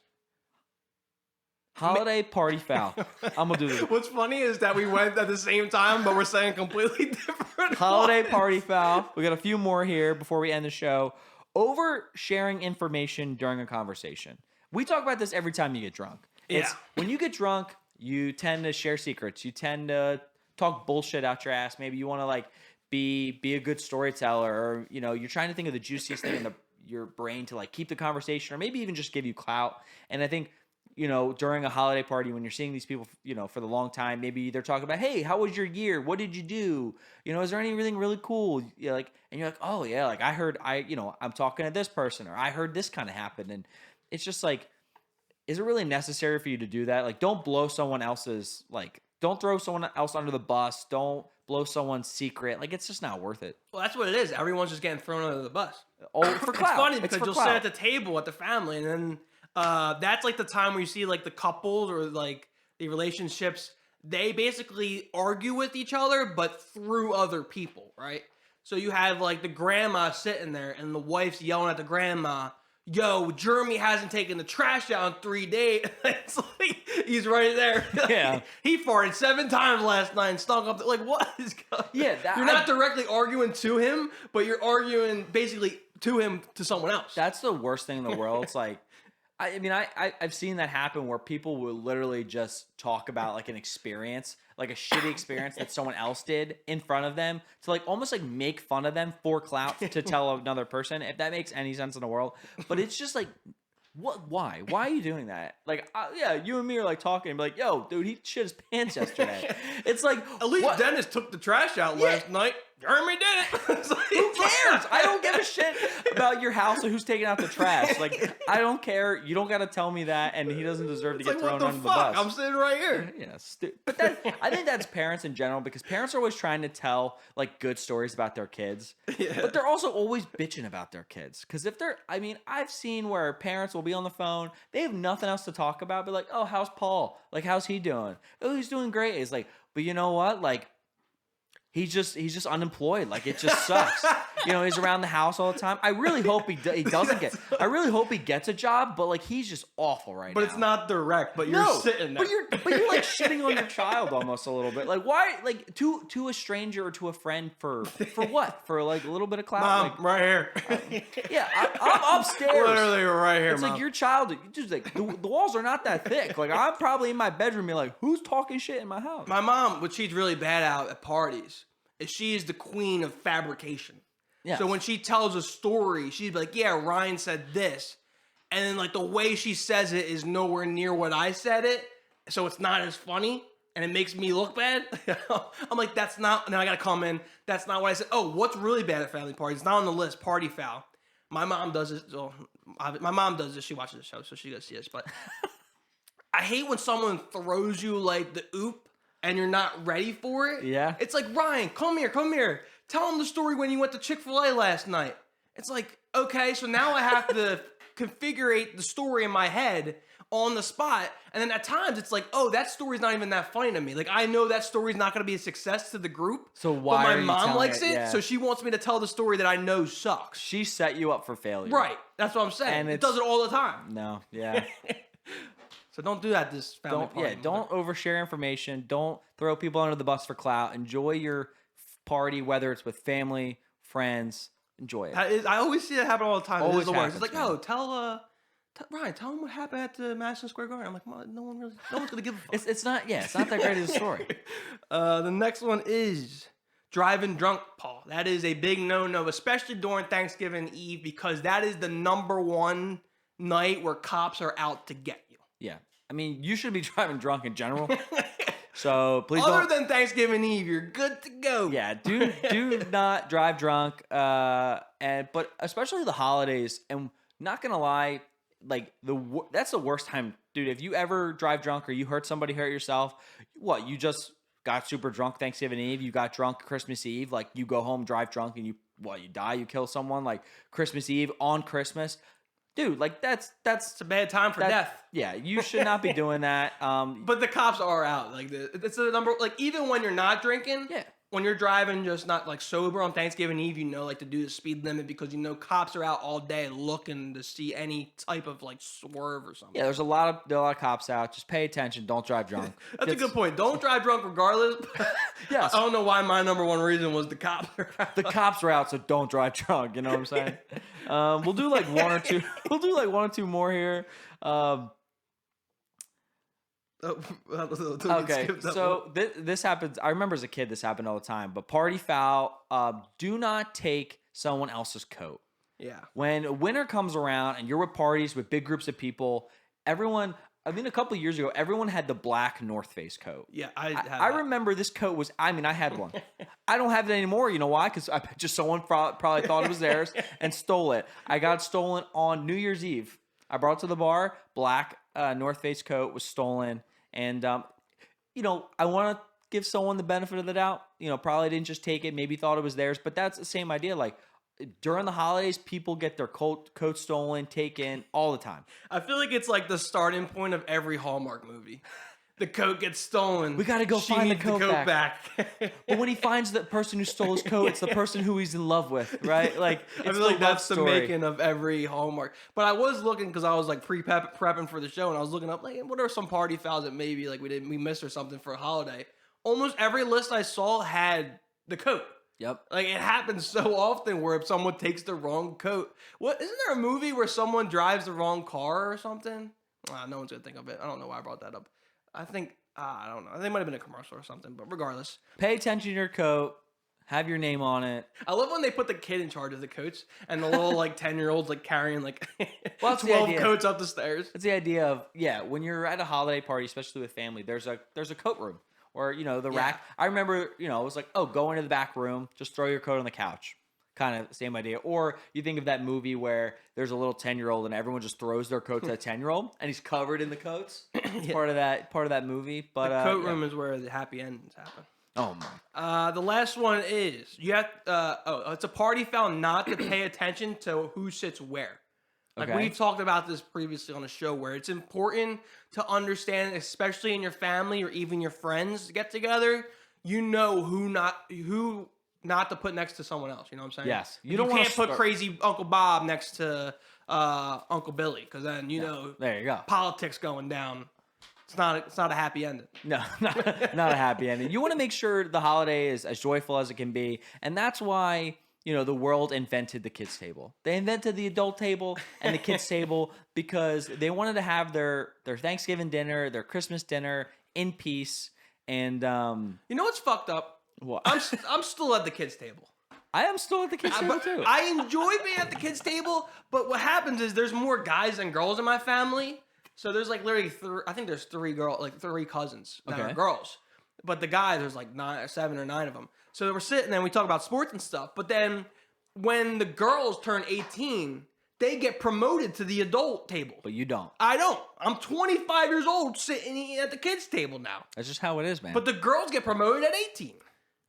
holiday party foul. I'm gonna do this. What's funny is that we went at the same time, but we're saying completely different. Holiday ones. party foul. We got a few more here before we end the show. Oversharing information during a conversation. We talk about this every time you get drunk. Yeah. When you get drunk, you tend to share secrets. You tend to talk bullshit out your ass. Maybe you want to like be a good storyteller, or you're trying to think of the juiciest thing in your brain to like keep the conversation, or maybe even just give you clout. And I think during a holiday party, when you're seeing these people, for the long time, maybe they're talking about, hey, how was your year? What did you do? Is there anything really cool? And you're like, oh yeah, like I heard, I'm talking to this person, or I heard this kind of happened. And it's just like, is it really necessary for you to do that? Like, don't blow someone else's, like, don't throw someone else under the bus. Don't blow someone's secret. Like, it's just not worth it. Well, that's what it is. Everyone's just getting thrown under the bus. Oh, for clout. It's funny It's because for you'll clout. sit at the table at the family, and then that's like the time where you see like the couples or like the relationships. They basically argue with each other, but through other people, right? So you have like the grandma sitting there, and the wife's yelling at the grandma, yo, Jeremy hasn't taken the trash out in 3 days. It's like, he's right there. Yeah. He farted 7 times last night and stunk up. Like, what is going on? Yeah, You're not directly arguing to him, but you're arguing basically to him to someone else. That's the worst thing in the world. It's like, I've seen that happen where people will literally just talk about like an experience, like a shitty experience that someone else did in front of them to like almost like make fun of them for clout to tell another person, if that makes any sense in the world. But it's just like, why are you doing that? Like, yeah, you and me are like talking and be like, yo, dude, he shit his pants yesterday. It's like, at least Dennis took the trash out last night. Jeremy did it. It's like, who cares? I don't give a shit about your house or who's taking out the trash. Like, I don't care. You don't got to tell me that, and he doesn't deserve to It's get like, thrown what under the the fuck? bus. I'm sitting right here. Yeah, but I think that's parents in general, because parents are always trying to tell like good stories about their kids, but they're also always bitching about their kids. Because if they're, I've seen where parents will be on the phone, they have nothing else to talk about, but like, oh, how's Paul? Like, how's he doing? Oh, he's doing great. It's like, but you know what? Like, he's just unemployed. Like, it just sucks. He's around the house all the time. I really hope he doesn't get. I really hope he gets a job. But like, he's just awful right now. But it's not direct. But you're sitting there. But you're like shitting on your child almost a little bit. Like, why? Like, to a stranger or to a friend for what? For like a little bit of clout. Mom, like, right here. yeah, I'm upstairs. Literally right here, It's Mom. like your child. Just like the walls are not that thick. Like, I'm probably in my bedroom, being like, who's talking shit in my house? My mom, what she's really bad at parties, is she is the queen of fabrication. Yeah. So when she tells a story, she'd be like, yeah, Ryan said this. and then like the way she says it is nowhere near what I said it, so it's not as funny, and it makes me look bad. I'm like, that's not. Now I gotta come in. That's not what I said. Oh, what's really bad at family parties? It's not on the list. Party foul. My mom does it. So my mom does this. She watches the show, so she goes see this. But I hate when someone throws you like the oop and you're not ready for it. Yeah. It's like, Ryan, come here. Tell him the story when you went to Chick-fil-A last night. It's like, okay, so now I have to configure the story in my head on the spot. And then at times it's like, oh, that story's not even that funny to me. Like, I know that story's not going to be a success to the group. So why but are my you mom telling likes it, Yeah. so she wants me to tell the story that I know sucks. She set you up for failure. Right. That's what I'm saying. And it does it all the time. No, yeah. So don't do that this family party. Don't overshare information. Don't throw people under the bus for clout. Enjoy your party, whether it's with family, friends. Enjoy it. I always see that happen all the time. Always It's the worst. happens, It's like, man. oh, tell Ryan, tell him what happened at the Madison Square Garden. I'm like, well, no one's gonna give a fuck. It's not that great of a story. The next one is driving drunk, Paul. That is a big no-no, especially during Thanksgiving Eve, because that is the number one night where cops are out to get you. Yeah. I mean, you should be driving drunk in general. So please Other don't. than Thanksgiving Eve, you're good to go. Yeah, do not drive drunk. But especially the holidays. And not gonna lie, like that's the worst time, dude. If you ever drive drunk or you hurt somebody, hurt yourself, what, you just got super drunk Thanksgiving Eve, you got drunk Christmas Eve, like you go home, drive drunk, and you die, you kill someone, like Christmas Eve on Christmas. Dude, like that's It's a bad time for death. Yeah, you should not be doing that. But the cops are out. Like it's the number. Like even when you're not drinking, Yeah. when you're driving, just not like sober on Thanksgiving Eve, you know, like to do the speed limit because you know cops are out all day looking to see any type of like swerve or something. Yeah, there's a lot of cops out. Just pay attention. Don't drive drunk. That's a good point. Don't drive drunk regardless. Yes. I don't know why my number one reason was the cops. The cops are out, so don't drive drunk. You know what I'm saying? We'll do like one or two. We'll do like one or two more here. Okay, so this happens. I remember as a kid, this happened all the time. But party foul. Do not take someone else's coat. Yeah. When winter comes around and you're with parties with big groups of people, everyone. I mean, a couple of years ago, everyone had the black North Face coat. Yeah, I remember this coat was. I mean, I had one. I don't have it anymore. You know why? Because I just someone probably thought it was theirs and stole it. I got it stolen on New Year's Eve. I brought it to the bar. Black North Face coat was stolen, and you know, I want to give someone the benefit of the doubt. You know, probably didn't just take it. Maybe thought it was theirs, but that's the same idea. Like during the holidays, people get their coat stolen, taken all the time. I feel like it's like the starting point of every Hallmark movie. The coat gets stolen. We got to go She find the needs coat back. back. But when he finds the person who stole his coat, it's the person who he's in love with, right? Like I it's feel like the love that's the story. making of every Hallmark. But I was looking because I was like prepping for the show, and I was looking up like what are some party fouls that maybe like we missed or something for a holiday. Almost every list I saw had the coat. Yep. Like it happens so often where if someone takes the wrong coat, isn't there a movie where someone drives the wrong car or something? No one's gonna think of it. I don't know why I brought that up. I think I don't know. I think it might have been a commercial or something. But regardless, Pay attention to your coat. Have your name on it. I love when they put the kid in charge of the coats and the little like 10-year-olds like carrying like Well, that's the 12 idea. coats up the stairs. It's the idea of when you're at a holiday party, especially with family, there's a coat room or the rack. I remember it was like, oh, go into the back room, just throw your coat on the couch. Kind of same idea. Or you think of that movie where there's a little 10-year-old and everyone just throws their coat to the 10-year-old and he's covered in the coats. It's part of that movie. But the coat room is where the happy endings happen. Oh my. The last one is you have it's a party foul not to pay attention to who sits where. Like Okay. we've talked about this previously on the show where it's important to understand, especially in your family or even your friends get together, you know who not to put next to someone else. You know what I'm saying? Yes. You don't wanna can't put start- crazy Uncle Bob next to Uncle Billy because then There you go. politics going down. It's not a happy ending. No, not a happy ending. You want to make sure the holiday is as joyful as it can be. And that's why, the world invented the kids' table. They invented the adult table and the kids' table because they wanted to have their Thanksgiving dinner, their Christmas dinner in peace. And You know what's fucked up? what? I'm still at the kids' table. I am still at the kids' table too. I enjoy being at the kids' table, but what happens is there's more guys than girls in my family. So there's like literally I think there's three cousins that are girls. But the guys, there's like 7 or 9 of them. So we're sitting there and we talk about sports and stuff. But then when the girls turn 18, they get promoted to the adult table. But you don't. I don't. I'm 25 years old sitting at the kids' table now. That's just how it is, man. But the girls get promoted at 18.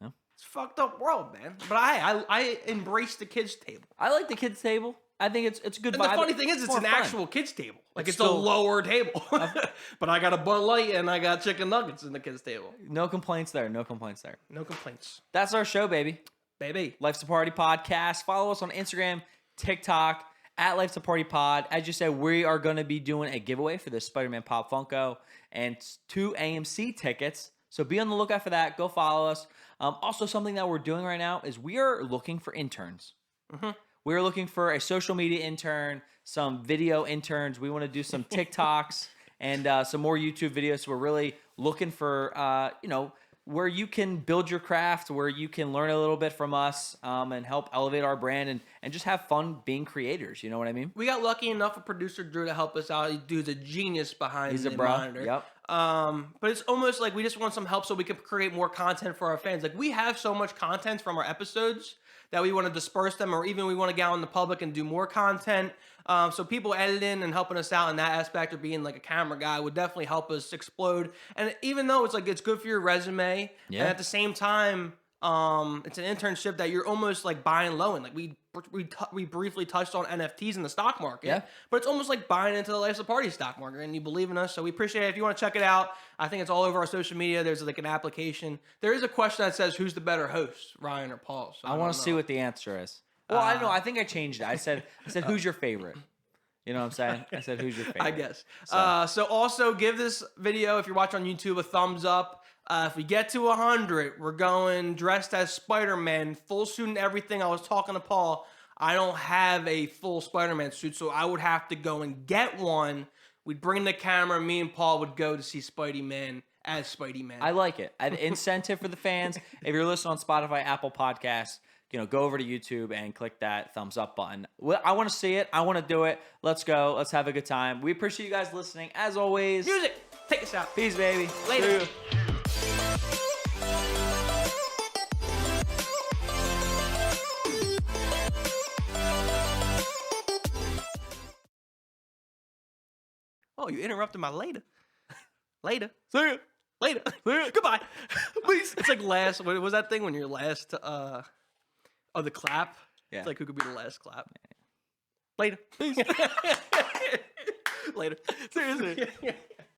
Yeah. It's a fucked up world, man. But I embrace the kids' table. I like the kids' table. I think it's a good And vibe. the funny thing is, it's more an fun. actual kids' table. Like, it's a still- lower table. But I got a Bud Light and I got chicken nuggets in the kids' table. No complaints there. No complaints there. No complaints. That's our show, baby. Baby. Life's a Party Podcast. Follow us on Instagram, TikTok, at Life's a Party Pod. As you said, we are going to be doing a giveaway for the Spider-Man Pop Funko and 2 AMC tickets. So be on the lookout for that. Go follow us. Also, something that we're doing right now is we are looking for interns. Mm-hmm. We're looking for a social media intern, some video interns. We want to do some TikToks and some more YouTube videos. So we're really looking for, where you can build your craft, where you can learn a little bit from us and help elevate our brand and just have fun being creators. You know what I mean? We got lucky enough with producer Drew to help us out. Dude's a genius behind the monitor. Yep. But it's almost like we just want some help so we can create more content for our fans. Like, we have so much content from our episodes that we want to disperse them, or even we want to get out in the public and do more content. So people editing and helping us out in that aspect, or being like a camera guy, would definitely help us explode. And even though it's good for your resume, and at the same time, it's an internship that you're almost like buying low in. Like, we briefly touched on NFTs in the stock market, but it's almost like buying into the Life's a Party stock market, and you believe in us, so we appreciate it. If you want to check it out, I think it's all over our social media. There's like an application. There is a question that says, who's the better host, Ryan or Paul? So I want to see what the answer is. Well, I don't know. I think I changed it. I said, who's your favorite? You know what I'm saying? I said, who's your favorite? I guess. So also give this video, if you're watching on YouTube, a thumbs up. If we get to 100, we're going dressed as Spider-Man, full suit and everything. I was talking to Paul. I don't have a full Spider-Man suit, so I would have to go and get one. We'd bring the camera. Me and Paul would go to see Spidey-Man as Spidey-Man. I like it. An incentive for the fans. If you're listening on Spotify, Apple Podcasts, go over to YouTube and click that thumbs up button. I want to see it. I want to do it. Let's go. Let's have a good time. We appreciate you guys listening. As always. Music. Take us out. Peace, baby. Later. See you. Oh, you interrupted my later. Later. See you. Later. Goodbye. Please. It's like last. What was that thing when you're last? The clap. Yeah. It's like, who could be the last clap? Later. Later. Seriously.